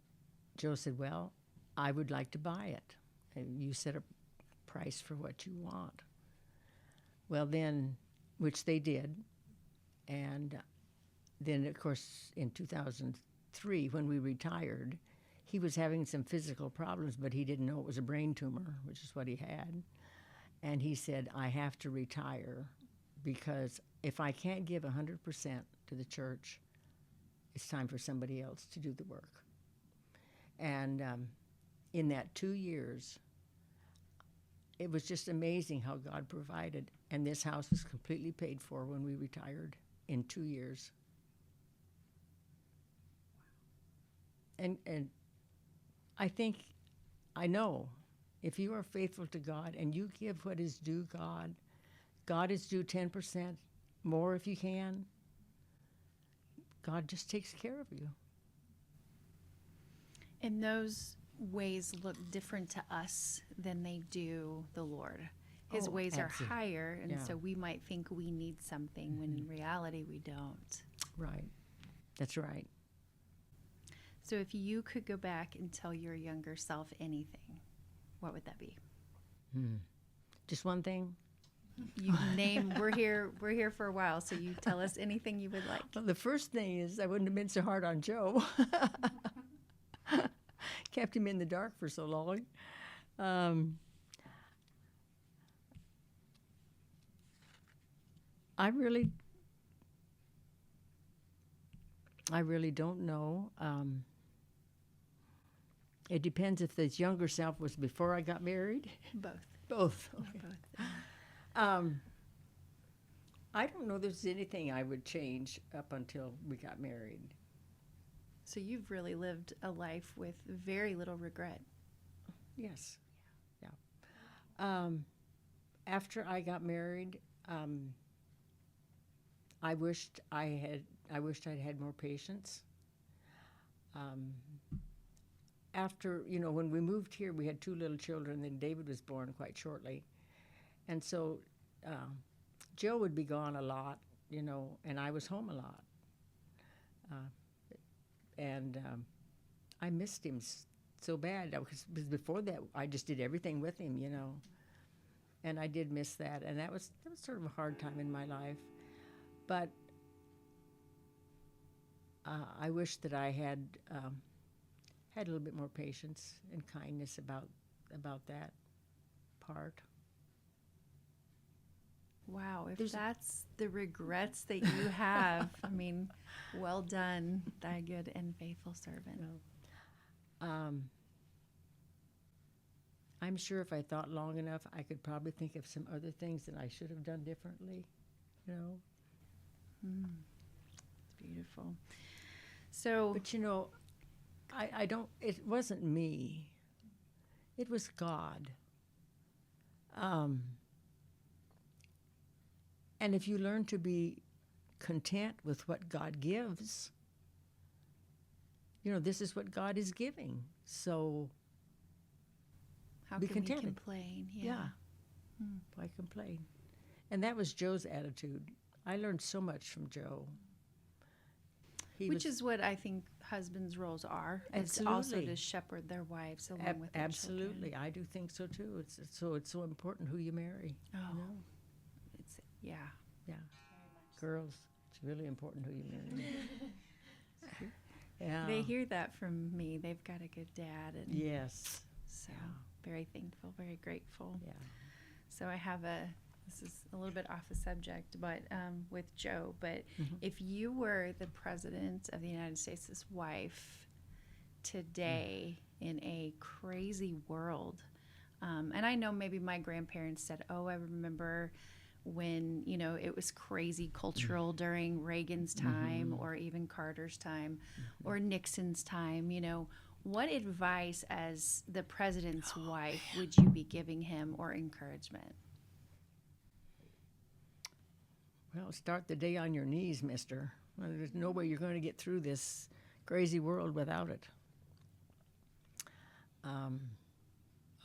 Joe said, well, I would like to buy it. And you set a price for what you want. Well, then, which they did. And then, of course, in 2003, when we retired, he was having some physical problems, but he didn't know it was a brain tumor, which is what he had. And he said, I have to retire because if I can't give 100% to the church, it's time for somebody else to do the work. And in that 2 years, it was just amazing how God provided. And this house was completely paid for when we retired in 2 years. And I know, if you are faithful to God and you give what is due God is due 10% more if you can. God just takes care of you. And those ways look different to us than they do the Lord. His ways absolutely. Are higher, and Yeah. so we might think we need something when in reality we don't. Right. That's right. So if you could go back and tell your younger self anything, what would that be? Just one thing? You name, we're here for a while, so you tell us anything you would like. Well, the first thing is I wouldn't have been so hard on Joe. Kept him in the dark for so long. I really don't know. It depends if this younger self was before I got married. Both. Both. Okay. Both. I don't know there's anything I would change up until we got married. So you've really lived a life with very little regret. Yes. Yeah. After I got married, I wished I'd had more patience. After, when we moved here, we had 2 little children, and David was born quite shortly. And so Joe would be gone a lot, and I was home a lot. And I missed him so bad. Because before that, I just did everything with him, And I did miss that. And that was sort of a hard time in my life. But I wish that I had a little bit more patience and kindness about that part. Wow, if that's the regrets that you have, I mean, well done, thy good and faithful servant. I'm sure if I thought long enough, I could probably think of some other things that I should have done differently, It's beautiful. So, But I don't. It wasn't me. It was God. And if you learn to be content with what God gives, this is what God is giving. So how be can we contented. complain? Yeah. Why complain? And that was Joe's attitude. I learned so much from Joe. Which is what I think husbands' roles are. It's also to shepherd their wives along with their absolutely. children. I do think so too. It's so important who you marry. Oh, yeah. Girls, it's really important who you marry. Yeah. They hear that from me. They've got a good dad, and yes. So very thankful, very grateful. Yeah. So I have this is a little bit off the subject, but with Joe, but if you were the president of the United States' wife today in a crazy world, and I know maybe my grandparents said, oh, I remember when, it was crazy cultural during Reagan's time or even Carter's time or Nixon's time, what advice as the president's wife would you be giving him or encouragement? Well, start the day on your knees, mister. There's no way you're going to get through this crazy world without it.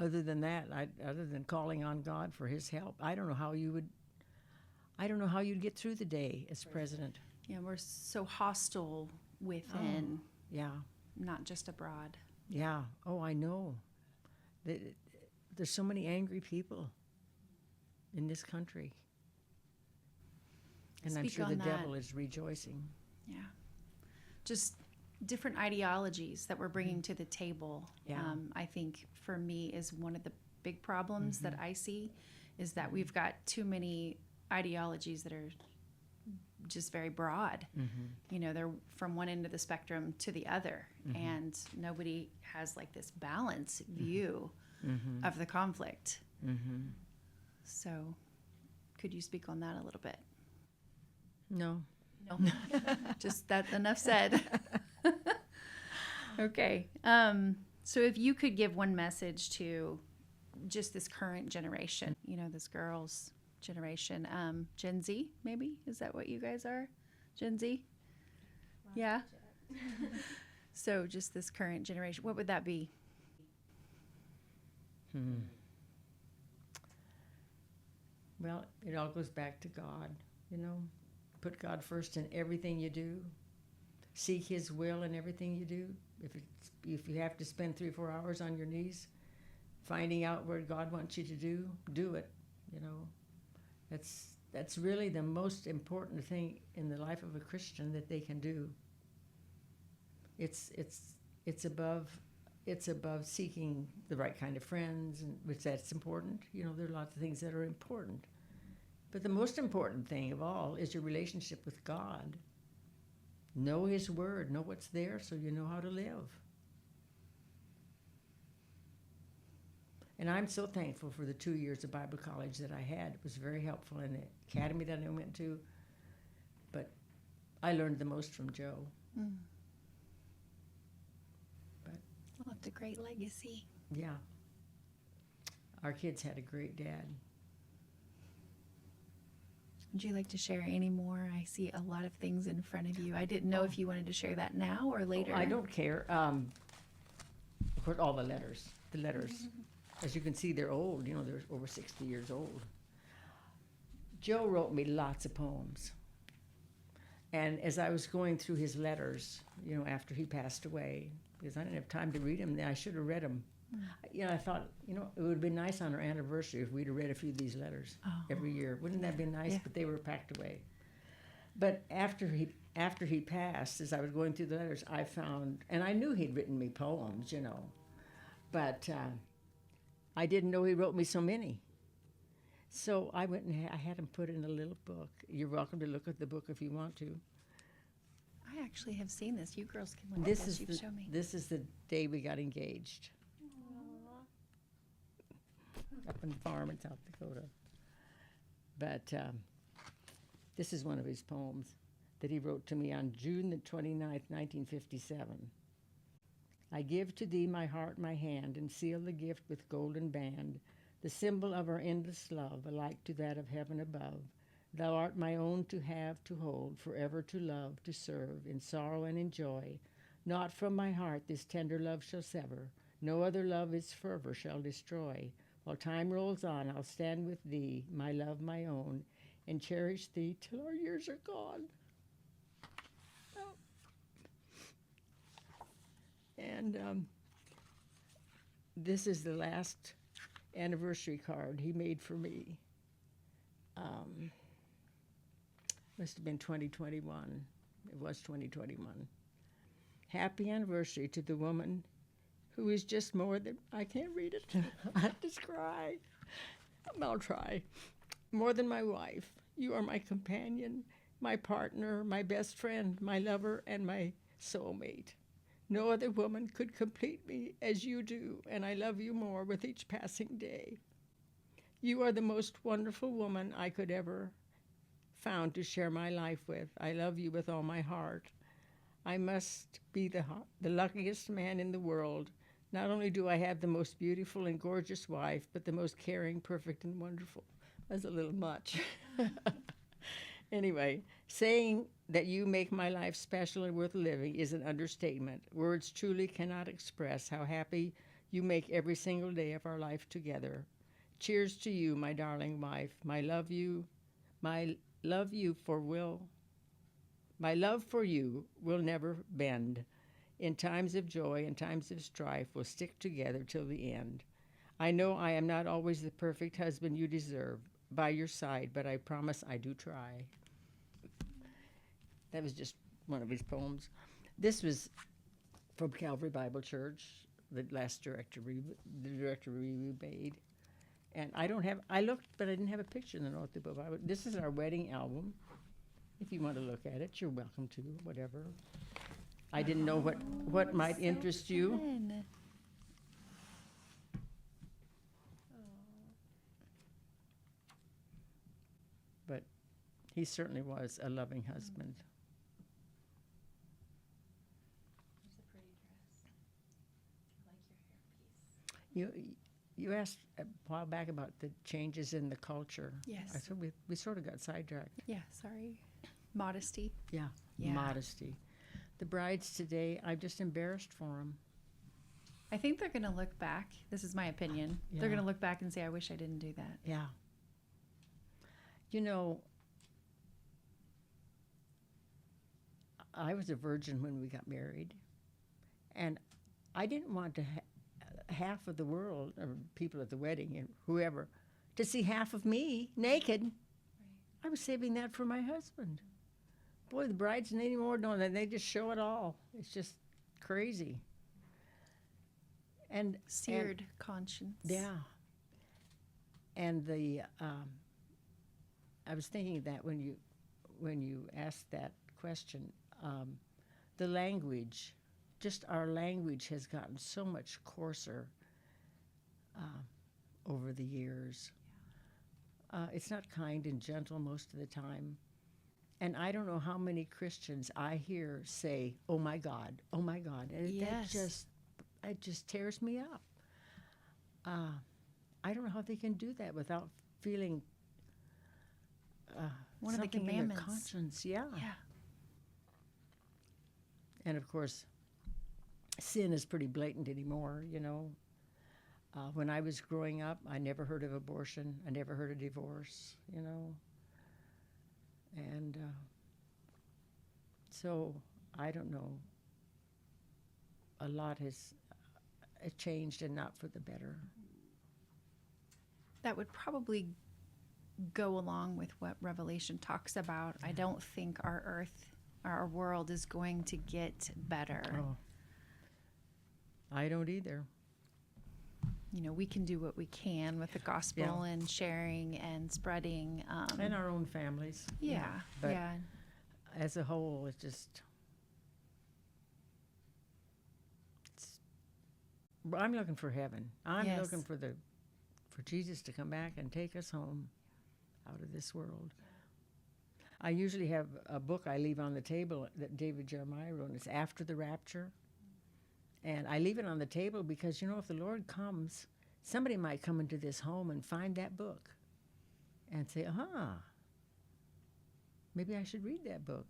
Other than that, other than calling on God for his help, I don't know how you'd get through the day as president. Yeah, we're so hostile within. Yeah. Not just abroad. Yeah. Oh, I know. There's so many angry people in this country. And I'm sure the devil is rejoicing. Yeah. Just different ideologies that we're bringing to the table. Yeah. I think for me is one of the big problems that I see is that we've got too many ideologies that are just very broad. They're from one end of the spectrum to the other, and nobody has like this balanced view of the conflict. So could you speak on that a little bit? No. Just that enough said. Okay. So if you could give one message to just this current generation, this girls' generation, Gen Z, maybe? Is that what you guys are? Gen Z? Yeah. So just this current generation, what would that be? Well, it all goes back to God, Put God first in everything you do. Seek his will in everything you do. If you have to spend 3 or 4 hours on your knees finding out what God wants you to do it, That's really the most important thing in the life of a Christian that they can do. It's above seeking the right kind of friends, and which that's important. There are lots of things that are important. But the most important thing of all is your relationship with God. Know his word, know what's there so you know how to live. And I'm so thankful for the 2 years of Bible college that I had. It was very helpful in the academy that I went to. But I learned the most from Joe. Left a great legacy. Yeah. Our kids had a great dad. Would you like to share any more? I see a lot of things in front of you. I didn't know if you wanted to share that now or later. I don't care. Of course, all the letters. The letters. As you can see, they're old. You know, they're over 60 years old. Joe wrote me lots of poems. And as I was going through his letters, you know, after he passed away, because I didn't have time to read them, then I should have read them. You know, I thought, you know, it would have been nice on our anniversary if we'd have read a few of these letters every year. Wouldn't that be nice? Yeah. But they were packed away. But after he passed, as I was going through the letters, I found, and I knew he'd written me poems, you know, but I didn't know he wrote me so many. So I went and I had him put in a little book. You're welcome to look at the book if you want to. I actually have seen this. You girls can look This at is this. You've shown me. This is the day we got engaged. Up on the farm in South Dakota. But this is one of his poems that he wrote to me on June the 29th, 1957. I give to thee my heart, my hand, and seal the gift with golden band, the symbol of our endless love, alike to that of heaven above. Thou art my own to have, to hold, forever to love, to serve, in sorrow and in joy. Not from my heart this tender love shall sever, no other love its fervor shall destroy. While time rolls on, I'll stand with thee, my love, my own, and cherish thee till our years are gone. Oh. And this is the last anniversary card he made for me. Must have been 2021. It was 2021. Happy anniversary to the woman who is just more than, I can't read it. I just cry. I'll try. More than my wife. You are my companion, my partner, my best friend, my lover, and my soulmate. No other woman could complete me as you do, and I love you more with each passing day. You are the most wonderful woman I could ever found to share my life with. I love you with all my heart. I must be the luckiest man in the world. Not only do I have the most beautiful and gorgeous wife, but the most caring, perfect, and wonderful. That's a little much. Anyway, saying that you make my life special and worth living is an understatement. Words truly cannot express how happy you make every single day of our life together. Cheers to you, my darling wife. My love for you will never bend. In times of joy and times of strife, we'll stick together till the end. I know I am not always the perfect husband you deserve by your side, but I promise I do try. That was just one of his poems. This was from Calvary Bible Church, the last directory we made. And I looked, but I didn't have a picture in the North Dakota Bible. This is our wedding album. If you want to look at it, you're welcome to, whatever. I didn't know what might interest you. Fun. But he certainly was a loving husband. There's a pretty dress. I like your hairpiece. You asked a while back about the changes in the culture. Yes. So we sort of got sidetracked. Yeah, sorry. Modesty. Yeah, Yeah. modesty. The brides today, I'm just embarrassed for them. I think they're going to look back. This is my opinion. Yeah. They're going to look back and say, I wish I didn't do that. Yeah. You know, I was a virgin when we got married, and I didn't want to half of the world, or people at the wedding and whoever, to see half of me naked. Right. I was saving that for my husband. Boy, the brides anymore don't, they just show it all. It's just crazy. And Seared conscience. Yeah. And I was thinking that when you asked that question, the language, just our language has gotten so much coarser over the years. It's not kind and gentle most of the time. And I don't know how many Christians I hear say, oh my God, oh my God. And Yes. it just tears me up. I don't know how they can do that without feeling One of the something in their commandments. conscience. Yeah. Yeah. And of course, sin is pretty blatant anymore, you know. When I was growing up, I never heard of abortion. I never heard of divorce, you know. And so I don't know. A lot has changed, and not for the better. That would probably go along with what Revelation talks about. I don't think our world is going to get better. Oh, I don't either. You know, we can do what we can with the gospel and sharing and spreading. And our own families. Yeah, But yeah. as a whole, I'm looking for heaven. I'm Yes. looking for Jesus to come back and take us home out of this world. I usually have a book I leave on the table that David Jeremiah wrote. It's After the Rapture. And I leave it on the table because, you know, if the Lord comes, somebody might come into this home and find that book and say, maybe I should read that book.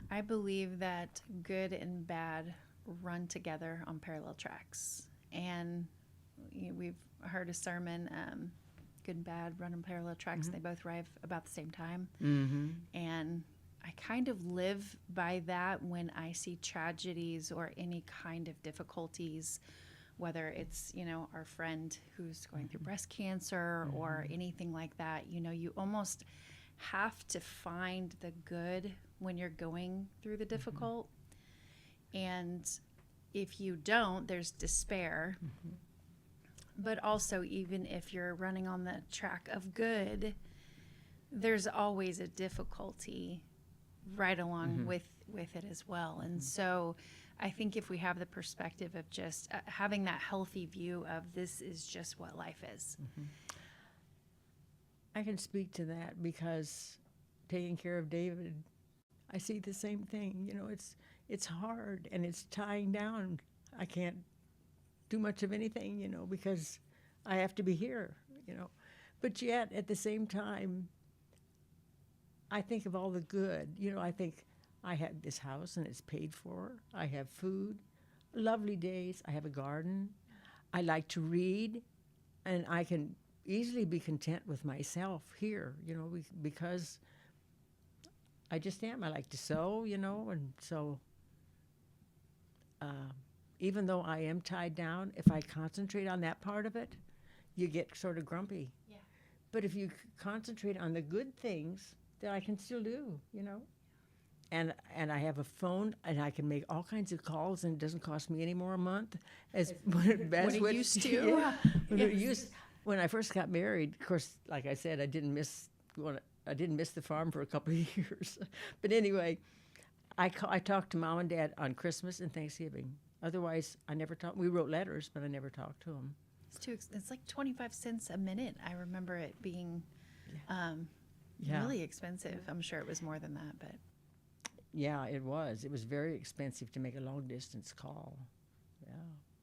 I believe that good and bad run together on parallel tracks. And we've heard a sermon, good and bad run on parallel tracks. They both arrive about the same time. Mm-hmm. And I kind of live by that when I see tragedies or any kind of difficulties, whether it's, you know, our friend who's going through breast cancer or anything like that. You know, you almost have to find the good when you're going through the difficult. And if you don't, there's despair. But also, even if you're running on the track of good, there's always a difficulty right along with it as well. And so I think if we have the perspective of just having that healthy view of this is just what life is. I can speak to that because taking care of David, I see the same thing. You know, it's hard and it's tying down. I can't do much of anything, you know, because I have to be here, you know. But yet, at the same time, I think of all the good. You know, I think I have this house and it's paid for. I have food, lovely days. I have a garden. I like to read, and I can easily be content with myself here, you know, because I just am. I like to sew, you know, and so even though I am tied down, if I concentrate on that part of it, you get sort of grumpy. Yeah. But if you concentrate on the good things that I can still do, you know, and I have a phone and I can make all kinds of calls and it doesn't cost me any more a month as what it used to. Yeah. When I first got married, of course, like I said, I didn't miss the farm for a couple of years. But anyway, I talked to Mom and Dad on Christmas and Thanksgiving. Otherwise, I never talked. We wrote letters, but I never talked to them. It's like 25 cents a minute. I remember it being really expensive. I'm sure it was more than that, but yeah, it was. It was very expensive to make a long distance call. Yeah,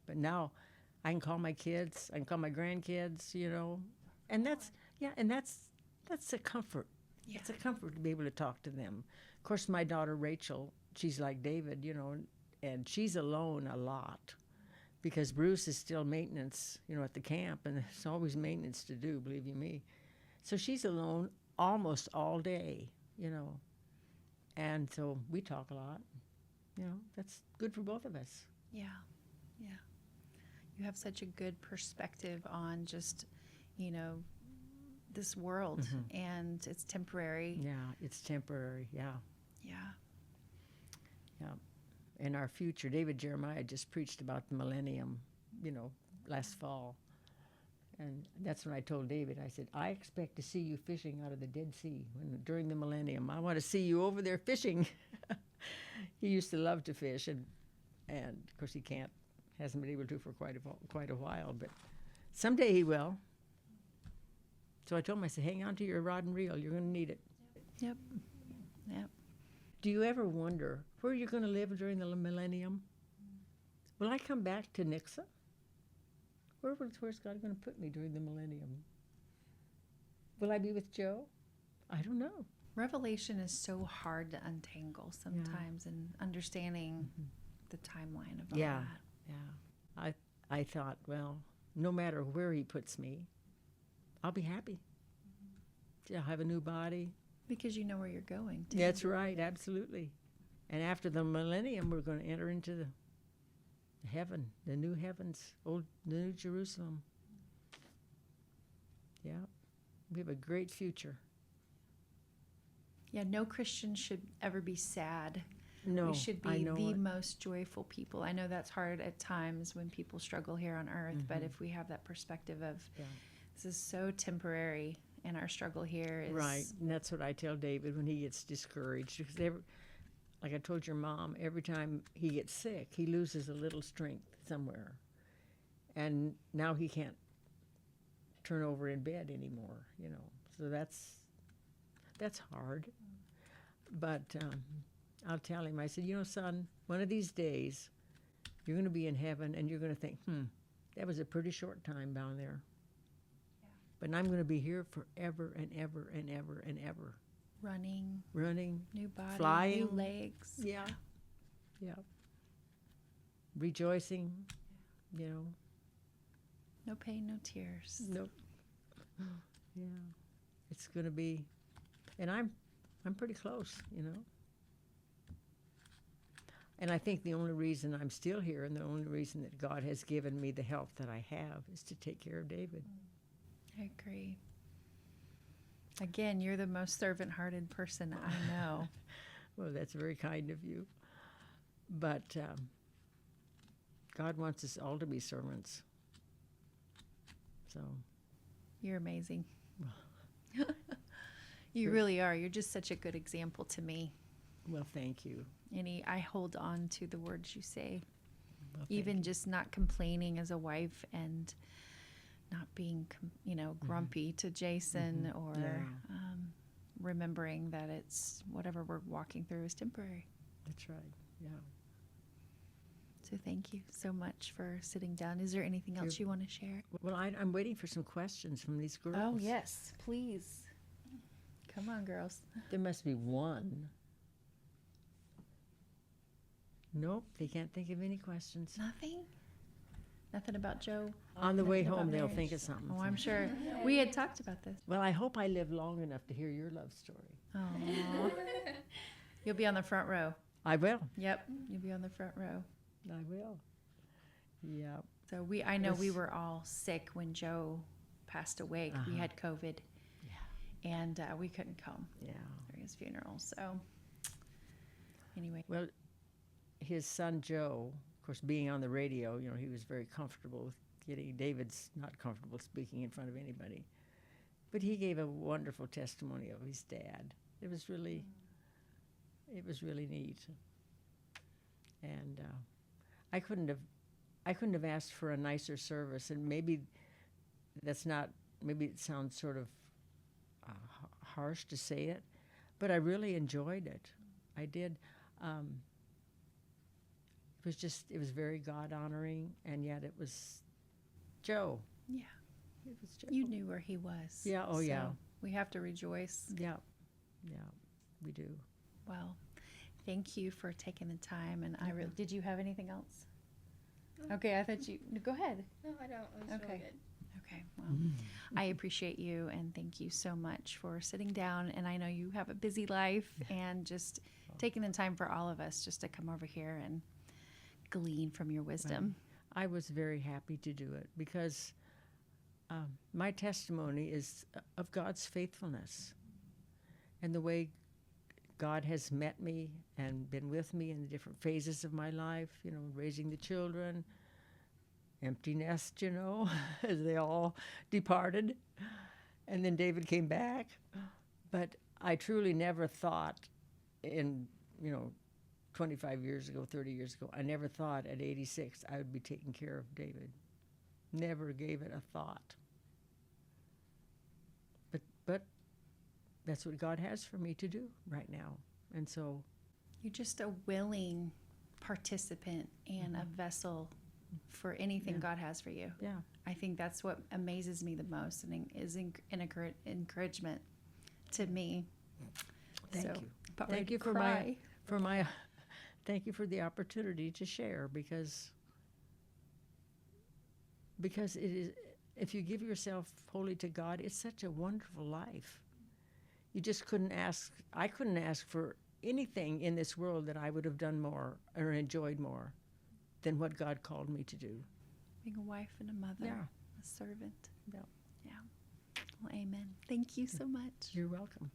but now I can call my kids. I can call my grandkids. You know, and that's a comfort. Yeah. It's a comfort to be able to talk to them. Of course, my daughter Rachel, she's like David, you know, and she's alone a lot because Bruce is still maintenance, you know, at the camp, and there's always maintenance to do, believe you me. So she's alone almost all day, you know, and so we talk a lot. You know, that's good for both of us. yeah. You have such a good perspective on just, you know, this world, and it's temporary. Yeah, it's temporary. Yeah. In our future, David Jeremiah just preached about the millennium, you know, last fall. And that's when I told David, I said, I expect to see you fishing out of the Dead Sea during the millennium. I want to see you over there fishing. He used to love to fish, and of course he hasn't been able to for quite a while, but someday he will. So I told him, I said, hang on to your rod and reel. You're going to need it. Yep. Do you ever wonder where you're going to live during the millennium? Will I come back to Nixa? Where's God going to put me during the millennium? Will I be with Joe? I don't know. Revelation is so hard to untangle sometimes, and understanding the timeline of all that. Yeah. I thought, well, no matter where he puts me, I'll be happy. I'll have a new body. Because you know where you're going to. That's right, absolutely. And after the millennium, we're going to enter into the heaven, the new heavens, the new Jerusalem. Yeah, we have a great future. Yeah, no Christian should ever be sad. No, we should be the most joyful people. I know that's hard at times when people struggle here on earth, but if we have that perspective of this is so temporary, and our struggle here is... Right, and that's what I tell David when he gets discouraged. Because like I told your mom, every time he gets sick, he loses a little strength somewhere. And now he can't turn over in bed anymore, you know. So that's hard. But I'll tell him, I said, you know, son, one of these days, you're going to be in heaven, and you're going to think, that was a pretty short time down there. Yeah. But I'm going to be here forever and ever and ever and ever. Running, new body, flying, new legs. Yeah. Rejoicing, you know. No pain, no tears. Nope. Yeah. It's going to be, and I'm pretty close, you know. And I think the only reason I'm still here and the only reason that God has given me the health that I have is to take care of David. I agree. Again, you're the most servant-hearted person I know. Well, that's very kind of you. But God wants us all to be servants. So. You're amazing. You really are. You're just such a good example to me. Well, thank you. I hold on to the words you say. Well, even just not complaining as a wife and not being, grumpy to Jason or remembering that it's whatever we're walking through is temporary. That's right. Yeah. So thank you so much for sitting down. Is there anything else you want to share? Well, I'm waiting for some questions from these girls. Oh, yes, please. Come on, girls. There must be one. Nope, they can't think of any questions. Nothing? Nothing about Joe? On the way Nothing home, about they'll marriage? think of something. Oh, I'm sure. We had talked about this. Well, I hope I live long enough to hear your love story. Oh. You'll be on the front row. I will. Yep, you'll be on the front row. I will. Yep. So I know we were all sick when Joe passed away. We had COVID. Yeah. And we couldn't come. Yeah. During his funeral. So anyway. Well, his son Joe, of course, being on the radio, he was very comfortable with getting. David's not comfortable speaking in front of anybody, but he gave a wonderful testimony of his dad. It was really neat, and I couldn't have asked for a nicer service. And maybe it sounds sort of harsh to say it, but I really enjoyed it. I did. It was very God-honoring, and yet it was Joe. Yeah. It was Joe. You knew where he was. Yeah, so yeah. We have to rejoice. Yeah, we do. Well, thank you for taking the time, and did you have anything else? No. Okay, I thought go ahead. No, I don't. It was really good. Okay, well, I appreciate you, and thank you so much for sitting down, and I know you have a busy life, and just taking the time for all of us just to come over here and glean from your wisdom. Right. I was very happy to do it because my testimony is of God's faithfulness and the way God has met me and been with me in the different phases of my life, raising the children, empty nest, as they all departed. And then David came back. But I truly never thought in, 25 years ago, 30 years ago, I never thought at 86 I would be taking care of David. Never gave it a thought. But that's what God has for me to do right now. And so... You're just a willing participant and a vessel for anything God has for you. Yeah. I think that's what amazes me the most and is an encouragement to me. Thank So, you. about Thank ready you to for cry. my thank you for the opportunity to share, because it is, if you give yourself wholly to God, it's such a wonderful life. You just I couldn't ask for anything in this world that I would have done more or enjoyed more than what God called me to do. Being a wife and a mother, Yeah. a servant. Yeah. Yeah. Well, amen. Thank you so much. You're welcome.